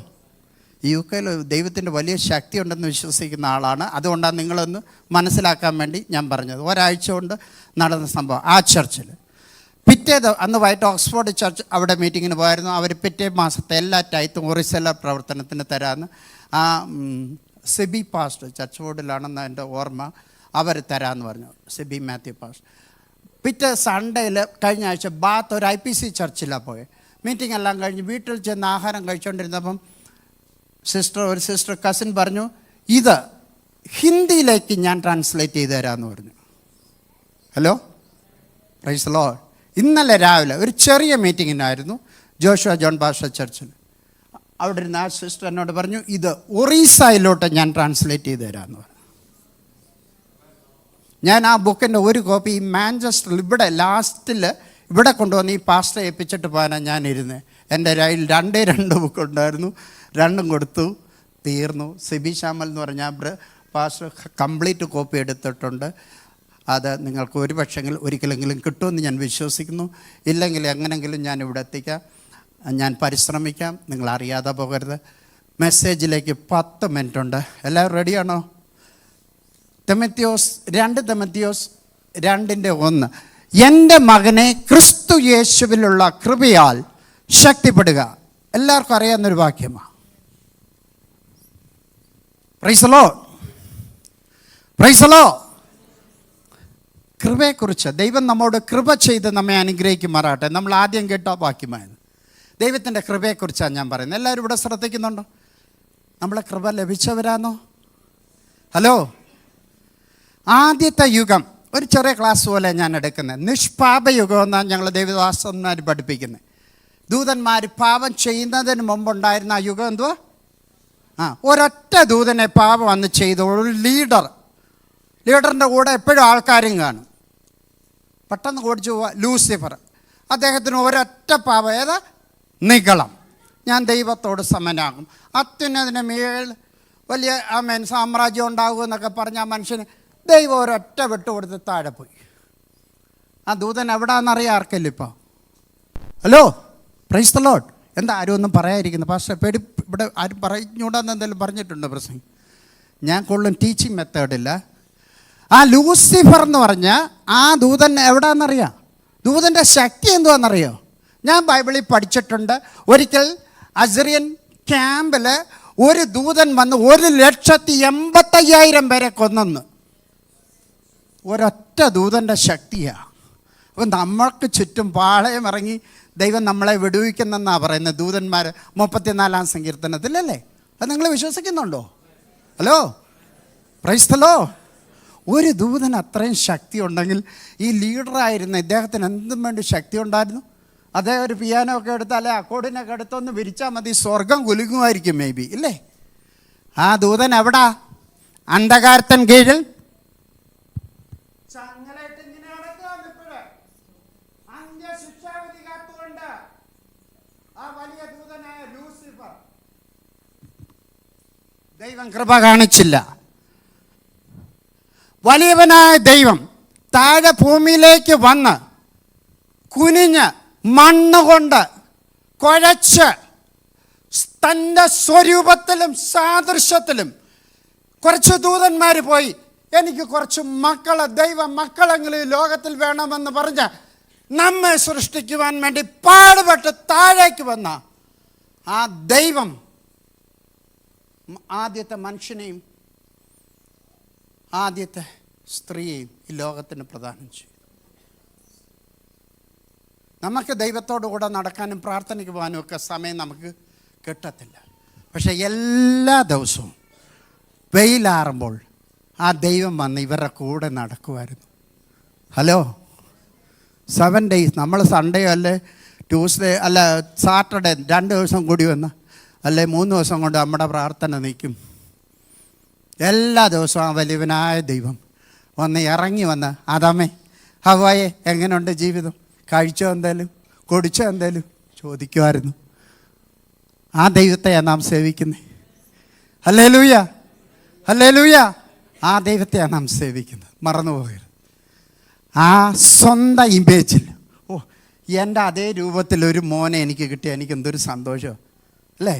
UK ദൈവത്തിൻ്റെ വലിയ ശക്തി ഉണ്ടെന്ന് വിശ്വസിക്കുന്ന ആളാണ്. അതുകൊണ്ടാണ് നിങ്ങളൊന്ന് മനസ്സിലാക്കാൻ വേണ്ടി ഞാൻ പറഞ്ഞത്. ഒരാഴ്ച കൊണ്ട് നടന്ന സംഭവം ആ ചർച്ചിൽ. അന്ന് വൈകിട്ട് ഓക്സ്ഫോർഡ് ചർച്ച് അവിടെ മീറ്റിങ്ങിന് പോയായിരുന്നു. അവർ പിറ്റേ മാസത്തെ എല്ലാ ടൈത്തും ഒറിസെല്ലർ പ്രവർത്തനത്തിന് തരാമെന്ന് ആ സിബി പാസ്റ്റർ, ചർച്ച് ബോർഡിലാണെന്ന് എൻ്റെ ഓർമ്മ, അവർ തരാമെന്ന് പറഞ്ഞു, സിബി മാത്യു പാസ്റ്റർ. പിറ്റേ സൺഡേയിൽ കഴിഞ്ഞ ആഴ്ച ബാത്ത് ഒരു IPC ചർച്ചിലാണ് പോയത്. മീറ്റിംഗ് എല്ലാം കഴിഞ്ഞ് വീട്ടിൽ ചെന്ന് ആഹാരം കഴിച്ചുകൊണ്ടിരുന്നപ്പം ഒരു സിസ്റ്റർ കസിൻ പറഞ്ഞു, ഇത് ഹിന്ദിയിലേക്ക് ഞാൻ ട്രാൻസ്ലേറ്റ് ചെയ്ത് തരാമെന്ന് പറഞ്ഞു. Hello, price the Lord. ഇന്നലെ രാവിലെ ഒരു ചെറിയ മീറ്റിങ്ങിനായിരുന്നു ജോഷുവ ജോൺ ഭാഷ ചർച്ചിൽ. അവിടെ ഇരുന്ന് ആ സിസ്റ്റർ എന്നോട് പറഞ്ഞു, ഇത് ഒറീസയിലോട്ട് ഞാൻ ട്രാൻസ്ലേറ്റ് ചെയ്ത് തരാമെന്ന് പറഞ്ഞു. ഞാൻ ആ ബുക്കിൻ്റെ ഒരു കോപ്പി മാഞ്ചസ്റ്ററിൽ ഇവിടെ ലാസ്റ്റിൽ ഇവിടെ കൊണ്ടുവന്ന് ഈ പാസ്റ്റർ ഏൽപ്പിച്ചിട്ട് പോകാനാണ് ഞാൻ ഇരുന്നത്. എൻ്റെ കയ്യിൽ 2 ബുക്കുണ്ടായിരുന്നു, 2 കൊടുത്തു, തീർന്നു. സിബി ശ്യാമൽ എന്ന് പറഞ്ഞാൽ പാസ്റ്റർ കംപ്ലീറ്റ് കോപ്പി എടുത്തിട്ടുണ്ട്. അത് നിങ്ങൾക്ക് ഒരു പക്ഷെങ്കിൽ ഒരിക്കലെങ്കിലും കിട്ടുമെന്ന് ഞാൻ വിശ്വസിക്കുന്നു. ഇല്ലെങ്കിൽ എങ്ങനെങ്കിലും ഞാൻ ഇവിടെ എത്തിക്കാം, ഞാൻ പരിശ്രമിക്കാം. നിങ്ങൾ അറിയാതെ പോകരുത്. മെസ്സേജിലേക്ക് 10 മിനിറ്റ് ഉണ്ട്. എല്ലാവരും റെഡിയാണോ? 2 തിമോത്തിയോസ് 2:1. എൻ്റെ മകനെ ക്രിസ്തു യേശുവിലുള്ള കൃപയാൽ ശക്തിപ്പെടുക. എല്ലാവർക്കും അറിയാവുന്നൊരു വാക്യമാണ്. Praise the lord, praise the lord. കൃപയെക്കുറിച്ച് ദൈവം നമ്മോട് കൃപ ചെയ്ത് നമ്മെ അനുഗ്രഹിക്കുമാറാട്ടെ. നമ്മൾ ആദ്യം കേട്ട വാക്യമായത് ദൈവത്തിൻ്റെ കൃപയെക്കുറിച്ചാണ് ഞാൻ പറയുന്നത്. എല്ലാവരും ഇവിടെ ശ്രദ്ധിക്കുന്നുണ്ടോ? നമ്മളെ കൃപ ലഭിച്ചവരാണോ? ഹലോ, ആദ്യത്തെ യുഗം ഒരു ചെറിയ ക്ലാസ് പോലെ ഞാൻ എടുക്കുന്നത്. നിഷ്പാപയുഗം എന്നാണ് ഞങ്ങൾ ദൈവദാസന്മാർ പഠിപ്പിക്കുന്നത്. ദൂതന്മാർ പാപം ചെയ്യുന്നതിന് മുമ്പുണ്ടായിരുന്ന ആ യുഗം എന്തുവാ? ഒരൊറ്റ ദൂതനെ പാപം അന്ന് ചെയ്ത ഒരു ലീഡറിൻ്റെ കൂടെ എപ്പോഴും ആൾക്കാരും കാണും. പെട്ടെന്ന് ഓടിച്ചു പോവുക ലൂസിഫർ. അദ്ദേഹത്തിന് ഒരൊറ്റ പാപം, ഏതാ? നിഗളം. ഞാൻ ദൈവത്തോട് സമനാകും, അത്യുന്നതിന് മേൽ വലിയ സാമ്രാജ്യം ഉണ്ടാകുമെന്നൊക്കെ പറഞ്ഞ ആ മനുഷ്യന് ദൈവം ഒരൊറ്റ വിട്ടുകൊടുത്ത് താഴെ പോയി. ആ ദൂതൻ എവിടാന്നറിയാം ആർക്കല്ല ഇപ്പോൾ? Hello, price the Lord. എന്താ ആരും ഒന്നും പറയാതിരിക്കുന്നു? പക്ഷേ ഇവിടെ ആരും പറഞ്ഞുകൂടാന്ന് എന്തെങ്കിലും പറഞ്ഞിട്ടുണ്ടോ പ്രസംഗം? ഞാൻ കൂടുതലും ടീച്ചിങ് മെത്തേഡില്ല. ആ ലൂസിഫർ എന്ന് പറഞ്ഞ ആ ദൂതൻ എവിടാന്നറിയാം? ദൂതൻ്റെ ശക്തി എന്തുവാണെന്നറിയോ? ഞാൻ ബൈബിളിൽ പഠിച്ചിട്ടുണ്ട്. ഒരിക്കൽ അസ്രിയൻ ക്യാമ്പിൽ ഒരു ദൂതൻ വന്ന് 1,85,000 പേരെ കൊന്നെന്ന്. ഒരൊറ്റ ദൂതൻ്റെ ശക്തിയാണ്. അപ്പം നമ്മൾക്ക് ചുറ്റും പാളയം ഇറങ്ങി ദൈവം നമ്മളെ വിടുവിക്കുന്നെന്നാണ് പറയുന്നത് ദൂതന്മാർ 34-ാം സങ്കീർത്തനത്തിലല്ലേ? അത് നിങ്ങൾ വിശ്വസിക്കുന്നുണ്ടോ? Hello, price the Lord. ഒരു ദൂതൻ അത്രയും ശക്തി ഉണ്ടെങ്കിൽ ഈ ലീഡറായിരുന്ന ഇദ്ദേഹത്തിന് എന്തും വേണ്ടി ശക്തി ഉണ്ടായിരുന്നു. അദ്ദേഹം ഒരു പിയാനോ ഒക്കെ എടുത്ത് അല്ലെ അക്കോർഡിനൊക്കെ എടുത്തൊന്ന് വിരിച്ചാൽ മതി, സ്വർഗം കുലുങ്ങുമായിരിക്കും മേ ബി, ഇല്ലേ? ആ ദൂതൻ എവിടാ? അന്ധകാരത്തിൻ കീഴിൽ ദൈവം കൃപ കാണിച്ചില്ല. വലിയവനായ ദൈവം താഴെ ഭൂമിയിലേക്ക് വന്ന് കുനിഞ്ഞ് മണ്ണുകൊണ്ട് കുഴച്ച് തൻ്റെ സ്വരൂപത്തിലും സാദൃശ്യത്തിലും കുറച്ച് ദൂതന്മാർ പോയി, എനിക്ക് കുറച്ച് മക്കളെ, ദൈവ മക്കളെങ്കിലും ലോകത്തിൽ വേണമെന്ന് പറഞ്ഞ് നമ്മെ സൃഷ്ടിക്കുവാൻ വേണ്ടി പാടുപെട്ട് താഴേക്ക് വന്ന ആ ദൈവം ആദ്യത്തെ മനുഷ്യനെയും ആദ്യത്തെ സ്ത്രീയെയും ഈ ലോകത്തിന് പ്രദാനം ചെയ്തു. നമുക്ക് ദൈവത്തോടു കൂടെ നടക്കാനും പ്രാർത്ഥനയ്ക്ക് പോകാനും ഒക്കെ സമയം നമുക്ക് കിട്ടത്തില്ല. പക്ഷെ എല്ലാ ദിവസവും വെയിലാറുമ്പോൾ ആ ദൈവം വന്ന് ഇവരുടെ കൂടെ നടക്കുമായിരുന്നു. Hello, 7 days. നമ്മൾ സൺഡേ അല്ലേ ട്യൂസ്ഡേ അല്ല സാറ്റർഡേ 2 ദിവസം കൂടി വന്ന് അല്ലേ 3 ദിവസം കൊണ്ട് നമ്മുടെ പ്രാർത്ഥന നിൽക്കും. എല്ലാ ദിവസവും ആ വലിയവനായ ദൈവം ഇറങ്ങി വന്ന് ആദാമേ ഹവ്വായേ എങ്ങനെയുണ്ട് ജീവിതം, കഴിച്ചോ എന്തേലും, കുടിച്ചോ എന്തേലും ചോദിക്കുമായിരുന്നു. ആ ദൈവത്തെയാണ് നാം സേവിക്കുന്നത്. Hallelujah, hallelujah. ആ ദൈവത്തെയാണ് നാം സേവിക്കുന്നത്, മറന്നുപോകരുത്. ആ സ്വന്തം ഇമേജിൽ എൻ്റെ അതേ രൂപത്തിൽ ഒരു മോനെ എനിക്ക് കിട്ടിയ എനിക്ക് എന്തൊരു സന്തോഷം അല്ലേ.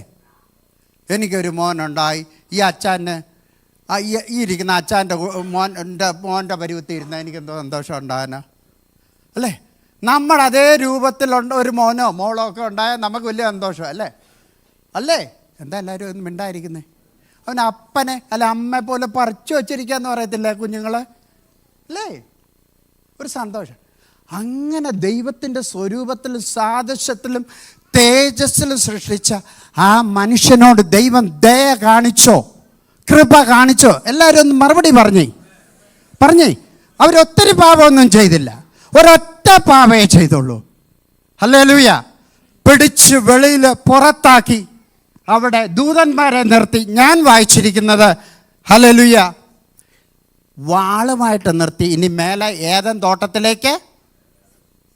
എനിക്കൊരു മോനുണ്ടായി. ഈ അച്ഛന് ഈ ഇരിക്കുന്ന അച്ഛൻ്റെ മോൻ്റെ പരുവത്തിൽ ഇരുന്നാൽ എനിക്കെന്തോ സന്തോഷം ഉണ്ടാകാനാ അല്ലേ. നമ്മുടെ അതേ രൂപത്തിലുണ്ട് ഒരു മോനോ മോളോ ഒക്കെ ഉണ്ടായാൽ നമുക്ക് വലിയ സന്തോഷം അല്ലേ. അല്ലേ? എന്താ എല്ലാവരും ഒന്നും മിണ്ടായിരിക്കുന്നേ? അവൻ അപ്പനെ അല്ല അമ്മയെ പോലെ പറിച്ചു വച്ചിരിക്കാന്ന് പറയത്തില്ലേ കുഞ്ഞുങ്ങളെ അല്ലേ. ഒരു സന്തോഷം. അങ്ങനെ ദൈവത്തിൻ്റെ സ്വരൂപത്തിലും സാദൃശ്യത്തിലും തേജസ്സിലും സൃഷ്ടിച്ച ആ മനുഷ്യനോട് ദൈവം ദയ കാണിച്ചോ, കൃപ കാണിച്ചോ? എല്ലാവരും ഒന്ന് മറുപടി പറഞ്ഞേ. അവരൊത്തിരി പാപമൊന്നും ചെയ്തില്ല, ഒരൊറ്റ പാപമേ ചെയ്തുള്ളൂ. ഹല്ലേലൂയ. പിടിച്ച് വെളിയിൽ പുറത്താക്കി അവിടെ ദൂതന്മാരെ നിർത്തി. ഞാൻ വായിച്ചിരിക്കുന്നത് ഹല്ലേലൂയ വാളുമായിട്ട് നിർത്തി. ഇനി മേലെ ഏദൻ തോട്ടത്തിലേക്ക്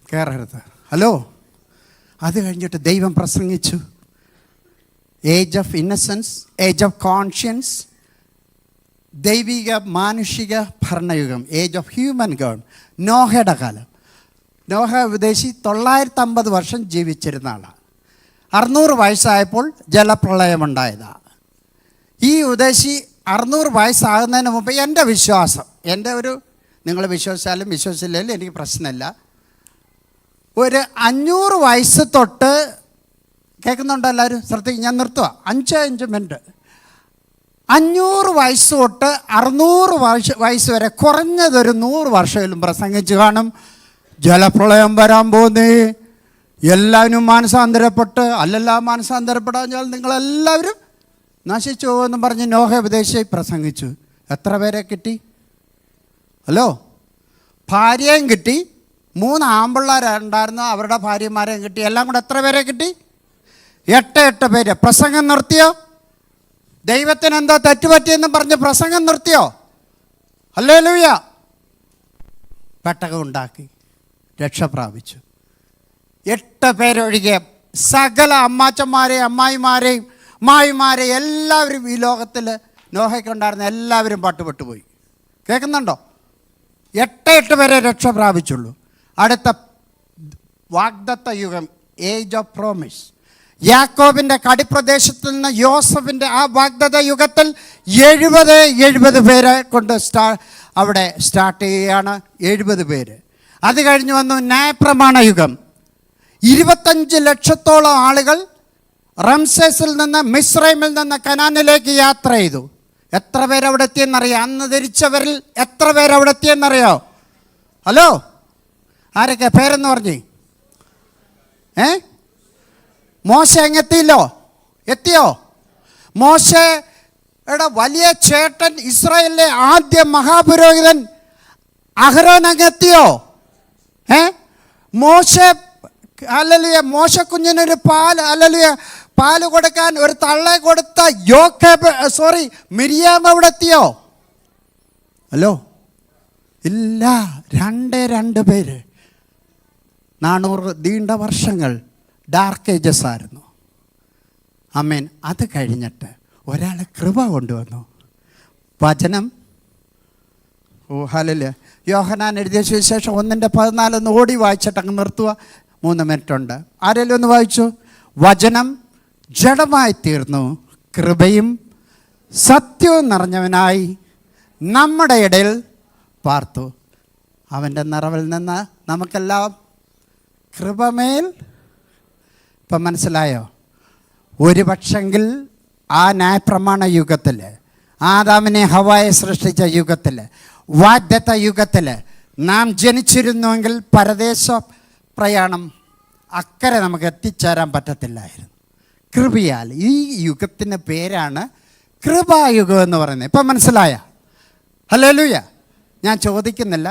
കയറരുത്. ഹലോ. അത് കഴിഞ്ഞിട്ട് ദൈവം പ്രസംഗിച്ചു. Age of innocence, age of conscience, ദൈവിക മാനുഷിക ഭരണയുഗം, ഏജ് ഓഫ് ഹ്യൂമൻ ഗവൺ. നോഹയുടെ കാലം. നോഹ വിദേശി 950 വർഷം ജീവിച്ചിരുന്ന ആളാണ്. 600 വയസ്സായപ്പോൾ ജലപ്രളയമുണ്ടായതാണ്. ഈ ഉദ്ദേശി 600 വയസ്സാകുന്നതിന് മുമ്പ് എൻ്റെ വിശ്വാസം, നിങ്ങൾ വിശ്വസിച്ചാലും വിശ്വസിച്ചില്ലെങ്കിലും എനിക്ക് പ്രശ്നമില്ല, ഒരു 500 വയസ്സ് തൊട്ട് കേൾക്കുന്നുണ്ടോ എല്ലാവരും? ശ്രദ്ധിക്കും, ഞാൻ നിർത്തുക. 5 മിനിറ്റ്. 500 വയസ്സ് തൊട്ട് 600 വയസ്സ് വരെ കുറഞ്ഞതൊരു 100 വർഷമെങ്കിലും പ്രസംഗിച്ച് കാണും. ജലപ്രളയം വരാൻ പോകുന്നേ, എല്ലാവരും മാനസാന്തരപ്പെട്ട്, അല്ലല്ല മാനസാന്തരപ്പെടാൻ നിങ്ങളെല്ലാവരും നശിച്ചു പോകുമെന്ന് പറഞ്ഞ് നോഹ ഉപദേശി പ്രസംഗിച്ചു. എത്ര പേരെ കിട്ടി? ഹലോ. ഭാര്യയും കിട്ടി, 3 ആമ്പിള്ളേരുണ്ടായിരുന്നു, അവരുടെ ഭാര്യമാരെയും കിട്ടി. എല്ലാം കൂടെ എത്ര പേരെ കിട്ടി? 8 പേര്. പ്രസംഗം നിർത്തിയോ? ദൈവത്തിന് എന്താ തെറ്റുപറ്റിയെന്ന് പറഞ്ഞ് പ്രസംഗം നിർത്തിയോ? ഹല്ലേലൂയ. പെട്ടകം ഉണ്ടാക്കി രക്ഷ പ്രാപിച്ചു. 8 പേരൊഴികെ സകല അമ്മാച്ചന്മാരെയും അമ്മായിമാരെയും മായിമാരെയും എല്ലാവരും ഈ ലോകത്തിൽ നോഹയ്ക്കുണ്ടായിരുന്ന എല്ലാവരും പാട്ടുപെട്ടുപോയി. കേൾക്കുന്നുണ്ടോ? 8 പേരെ രക്ഷ പ്രാപിച്ചുള്ളൂ. അടുത്ത വാഗ്ദത്ത യുഗം, ഏജ് ഓഫ് പ്രോമിസ്. യാക്കോബിൻ്റെ കടിപ്രദേശത്ത് നിന്ന് യോസഫിൻ്റെ ആ വാഗ്ദത്ത യുഗത്തിൽ 70 പേരെ കൊണ്ട് അവിടെ സ്റ്റാർട്ട് ചെയ്യുകയാണ്. 70 പേര്. അത് കഴിഞ്ഞ് വന്നു ന്യായപ്രമാണ യുഗം. 25 ലക്ഷത്തോളം ആളുകൾ റംസേസിൽ നിന്ന്, മിസ്രൈമിൽ നിന്ന് കനാനിലേക്ക് യാത്ര ചെയ്തു. എത്ര പേരവിടെ എത്തിയെന്നറിയാം? അന്ന് ധരിച്ചവരിൽ എത്ര പേരവിടെ എത്തിയെന്നറിയോ? ഹലോ. ആരൊക്കെ പേരെന്ന് പറഞ്ഞേ? മോശ എങ്ങെത്തിയില്ലോ? എത്തിയോ? മോശയുടെ വലിയ ചേട്ടൻ, ഇസ്രായേലിലെ ആദ്യ മഹാപുരോഹിതൻ അഹരോൻ അങ്ങെത്തിയോ? മോശ കുഞ്ഞിനൊരു പാല് കൊടുക്കാൻ ഒരു തള്ളെ കൊടുത്ത മിരിയാം അവിടെ എത്തിയോ? ഹലോ. ഇല്ല. 2 പേര്. 400 നീണ്ട വർഷങ്ങൾ ഡാർക്ക് ഏജസ് ആയിരുന്നു. ആമേൻ. അത് കഴിഞ്ഞിട്ട് ഒരാൾ കൃപ കൊണ്ടുവന്നു. വചനം. ഹല്ലേലൂയ. യോഹന്നാൻ എഴുതിയ സുവിശേഷം 1:14 ഓടി വായിച്ചിട്ട് അങ്ങ് നിർത്തുക. 3 മിനിറ്റ് ഉണ്ട്. ആരെങ്കിലും ഒന്ന് വായിച്ചു. വചനം ജഡമായി തീർന്നു, കൃപയും സത്യവും നിറഞ്ഞവനായി നമ്മുടെ ഇടയിൽ പാർത്തു. അവൻ്റെ നിറവിൽ നിന്ന് നമുക്കെല്ലാം കൃപമേൽ. ഇപ്പം മനസ്സിലായോ? ഒരു പക്ഷെങ്കിൽ ആ ന്യായപ്രമാണ യുഗത്തിൽ, ആദാമിനെ ഹവ്വായെ സൃഷ്ടിച്ച യുഗത്തിൽ, വാഗ്ദത്ത യുഗത്തിൽ നാം ജനിച്ചിരുന്നുവെങ്കിൽ പരദേശ പ്രയാണം അക്കരെ നമുക്ക് എത്തിച്ചേരാൻ പറ്റത്തില്ലായിരുന്നു. കൃപയാൽ. ഈ യുഗത്തിൻ്റെ പേരാണ് കൃപായുഗം എന്ന് പറയുന്നത്. ഇപ്പം മനസ്സിലായ? ഹല്ലേലൂയ. ഞാൻ ചോദിക്കുന്നില്ല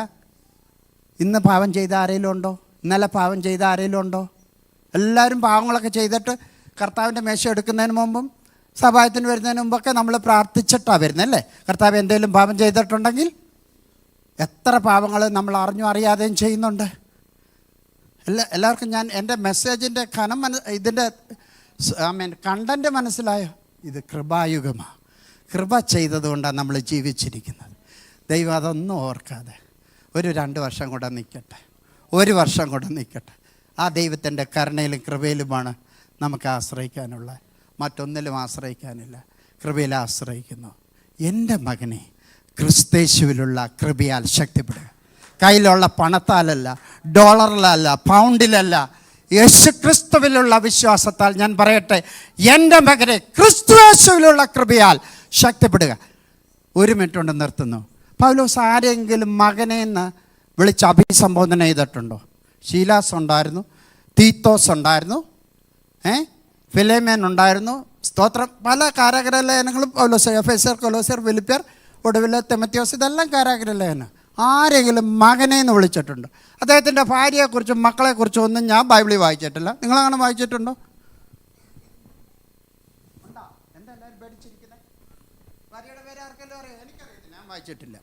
ഇന്ന് പാപം ചെയ്ത ആരെങ്കിലും ഉണ്ടോ? ഇന്നലെ പാവം ചെയ്ത ആരെങ്കിലും ഉണ്ടോ? എല്ലാവരും പാവങ്ങളൊക്കെ ചെയ്തിട്ട് കർത്താവിൻ്റെ മേശ എടുക്കുന്നതിന് മുമ്പും സഭായത്തിന് വരുന്നതിന് മുമ്പൊക്കെ നമ്മൾ പ്രാർത്ഥിച്ചിട്ടാണ് വരുന്നത് അല്ലേ? കർത്താവ് എന്തെങ്കിലും പാപം ചെയ്തിട്ടുണ്ടെങ്കിൽ എത്ര പാപങ്ങൾ നമ്മൾ അറിഞ്ഞും അറിയാതെയും ചെയ്യുന്നുണ്ട്. എല്ലാവർക്കും ഞാൻ എൻ്റെ മെസ്സേജിൻ്റെ ഇതിൻ്റെ കണ്ടൻറ്റ് മനസ്സിലായോ? ഇത് കൃപായുഗമാണ്. കൃപ ചെയ്തതുകൊണ്ടാണ് നമ്മൾ ജീവിച്ചിരിക്കുന്നത്. ദൈവം അതൊന്നും ഓർക്കാതെ ഒരു 2 വർഷം കൂടെ നിൽക്കട്ടെ, 1 വർഷം കൂടെ നിൽക്കട്ടെ. ആ ദൈവത്തിൻ്റെ കരുണയിലും കൃപയിലുമാണ് നമുക്ക് ആശ്രയിക്കാനുള്ള, മറ്റൊന്നിലും ആശ്രയിക്കാനില്ല. കൃപയിൽ ആശ്രയിക്കുന്നു. എൻ്റെ മകനെ ക്രിസ്തേശുവിലുള്ള കൃപയാൽ ശക്തിപ്പെടുക. കയ്യിലുള്ള പണത്താലല്ല, ഡോളറിലല്ല, പൗണ്ടിലല്ല, യേശുക്രിസ്തുവിലുള്ള വിശ്വാസത്താൽ ഞാൻ പറയട്ടെ, എൻ്റെ മകനെ ക്രിസ്തുയേശുവിലുള്ള കൃപയാൽ ശക്തിപ്പെടുക. 1 മിനിറ്റ് കൊണ്ട് നിർത്തുന്നു. പൗലോസ് ആരെങ്കിലും മകനെന്ന് വിളിച്ച് അഭിസംബോധന ചെയ്തിട്ടുണ്ടോ? ശീലാസ് ഉണ്ടായിരുന്നു, തീത്തോസ് ഉണ്ടായിരുന്നു, ഫിലേമേൻ ഉണ്ടായിരുന്നു, സ്തോത്രം. പല കാരാഗ്രഹലേഖനങ്ങളും പൗലോസ്, എഫേസ്യർ, കൊലോസ്യർ, ഫിലിപ്പിയർ, ഒടുവിൽ തിമോത്തിയോസ്, ഇതെല്ലാം കാരാഗ്രഹലേഖനം. ആരെങ്കിലും മകനെന്ന് വിളിച്ചിട്ടുണ്ടോ? അദ്ദേഹത്തിൻ്റെ ഭാര്യയെക്കുറിച്ചും മക്കളെക്കുറിച്ചും ഒന്നും ഞാൻ ബൈബിളിൽ വായിച്ചിട്ടില്ല. നിങ്ങളങ്ങനെ വായിച്ചിട്ടുണ്ടോ? എന്താ എല്ലാവരും പേടിച്ചിരിക്കുന്നത്? ഭാര്യയുടെ പേര് ആർക്കെല്ലാം അറിയാം? എനിക്കറിയത്തില്ല, ഞാൻ വായിച്ചിട്ടില്ല.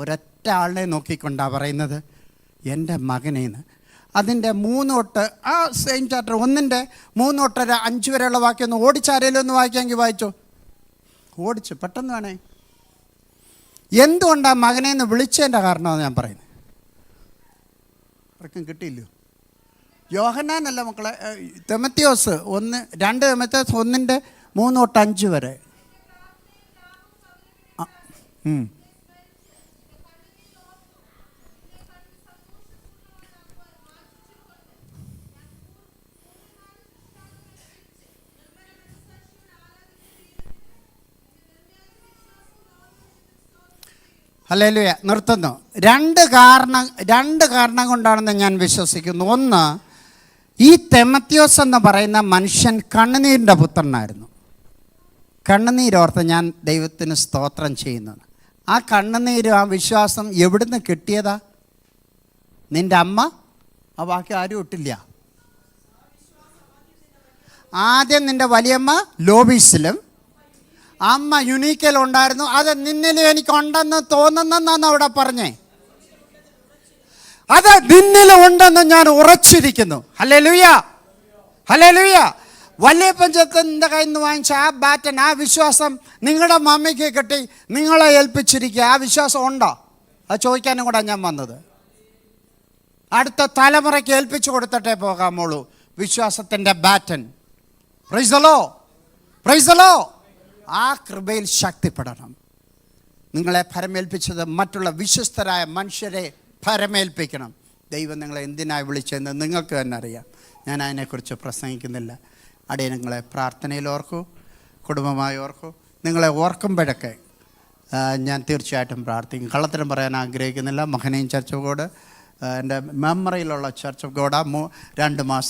ഒരൊറ്റ ആളിനെ നോക്കിക്കൊണ്ടാണ് പറയുന്നത് എൻ്റെ മകനേന്ന്. അതിൻ്റെ 3 തൊട്ട് ആ സെയിം ചാപ്റ്റർ 1-ന്റെ 3 തൊട്ട് 5 വരെയുള്ള വാക്യം ഒന്ന് ഓടിച്ചാരേലും ഒന്ന് വായിക്കാമെങ്കിൽ വായിച്ചോ. ഓടിച്ചു പെട്ടെന്ന് വേണേ. എന്തുകൊണ്ടാണ് മകനേന്ന് വിളിച്ചതിൻ്റെ കാരണമാണ് ഞാൻ പറയുന്നത്. ആർക്കും കിട്ടിയില്ലയോ? യോഹന്നാനല്ല മക്കളെ, തിമോത്തിയോസ് 2 തിമോത്തിയോസ് 1-ന്റെ 3 തൊട്ട് 5 വരെ. ഹല്ലേലൂയ. നിർത്തുന്നു. 2 കാരണം കൊണ്ടാണെന്ന് ഞാൻ വിശ്വസിക്കുന്നു. ഒന്ന്, ഈ തിമോത്തിയോസ് എന്ന് പറയുന്ന മനുഷ്യൻ കണ്ണുനീരിൻ്റെ പുത്രനായിരുന്നു. കണ്ണുനീരോർത്ത് ഞാൻ ദൈവത്തിന് സ്തോത്രം ചെയ്യുന്നത്. ആ കണ്ണുനീര്, ആ വിശ്വാസം എവിടുന്ന് കിട്ടിയതാ? നിൻ്റെ അമ്മ, ആ ബാക്കി ആരും ഇട്ടില്ല. ആദ്യം നിൻ്റെ വലിയമ്മ ലോബീസിലും അമ്മ യുണീക്കലുണ്ടായിരുന്നു. അത് നിന്നിൽ എനിക്കുണ്ടെന്ന് തോന്നുന്നെന്നാണ് അവിടെ പറഞ്ഞേ. അത് നിന്നിൽ ഉണ്ടെന്ന് ഞാൻ ഉറച്ചിരിക്കുന്നു. Hallelujah, hallelujah. വലിയപ്പൻ ചെക്കൻ്റെ കയ്യിൽ നിന്ന് വാങ്ങിച്ച ആ ബാറ്റൻ, ആ വിശ്വാസം നിങ്ങളുടെ മമ്മിക്ക് കിട്ടി, നിങ്ങളെ ഏൽപ്പിച്ചിരിക്കുക. ആ വിശ്വാസം ഉണ്ടോ? അത് ചോദിക്കാനും കൂടെ ഞാൻ വന്നത്. അടുത്ത തലമുറയ്ക്ക് ഏൽപ്പിച്ചു കൊടുത്തിട്ടേ പോകാമുള്ളൂ വിശ്വാസത്തിൻ്റെ batten. Price the lord, praise the Lord. ആ കൃപയിൽ ശക്തിപ്പെടണം. നിങ്ങളെ ഭരമേൽപ്പിച്ചത് മറ്റുള്ള വിശ്വസ്തരായ മനുഷ്യരെ ഭരമേൽപ്പിക്കണം. ദൈവം നിങ്ങളെ എന്തിനായി വിളിച്ചതെന്ന് നിങ്ങൾക്ക് തന്നെ അറിയാം. ഞാൻ അതിനെക്കുറിച്ച് പ്രസംഗിക്കുന്നില്ല. അടിയങ്ങളെ പ്രാർത്ഥനയിൽ ഓർക്കൂ, കുടുംബമായി ഓർക്കൂ. നിങ്ങളെ ഓർക്കുമ്പോഴൊക്കെ ഞാൻ തീർച്ചയായിട്ടും പ്രാർത്ഥിക്കും. കള്ളത്തരം പറയാൻ ആഗ്രഹിക്കുന്നില്ല. മഹനയും ചർച്ച് ഓഫ് ഗോഡ് എൻ്റെ മെമ്മറിയിലുള്ള ചർച്ച് ഓഫ് ഗോഡ് 2 മാസം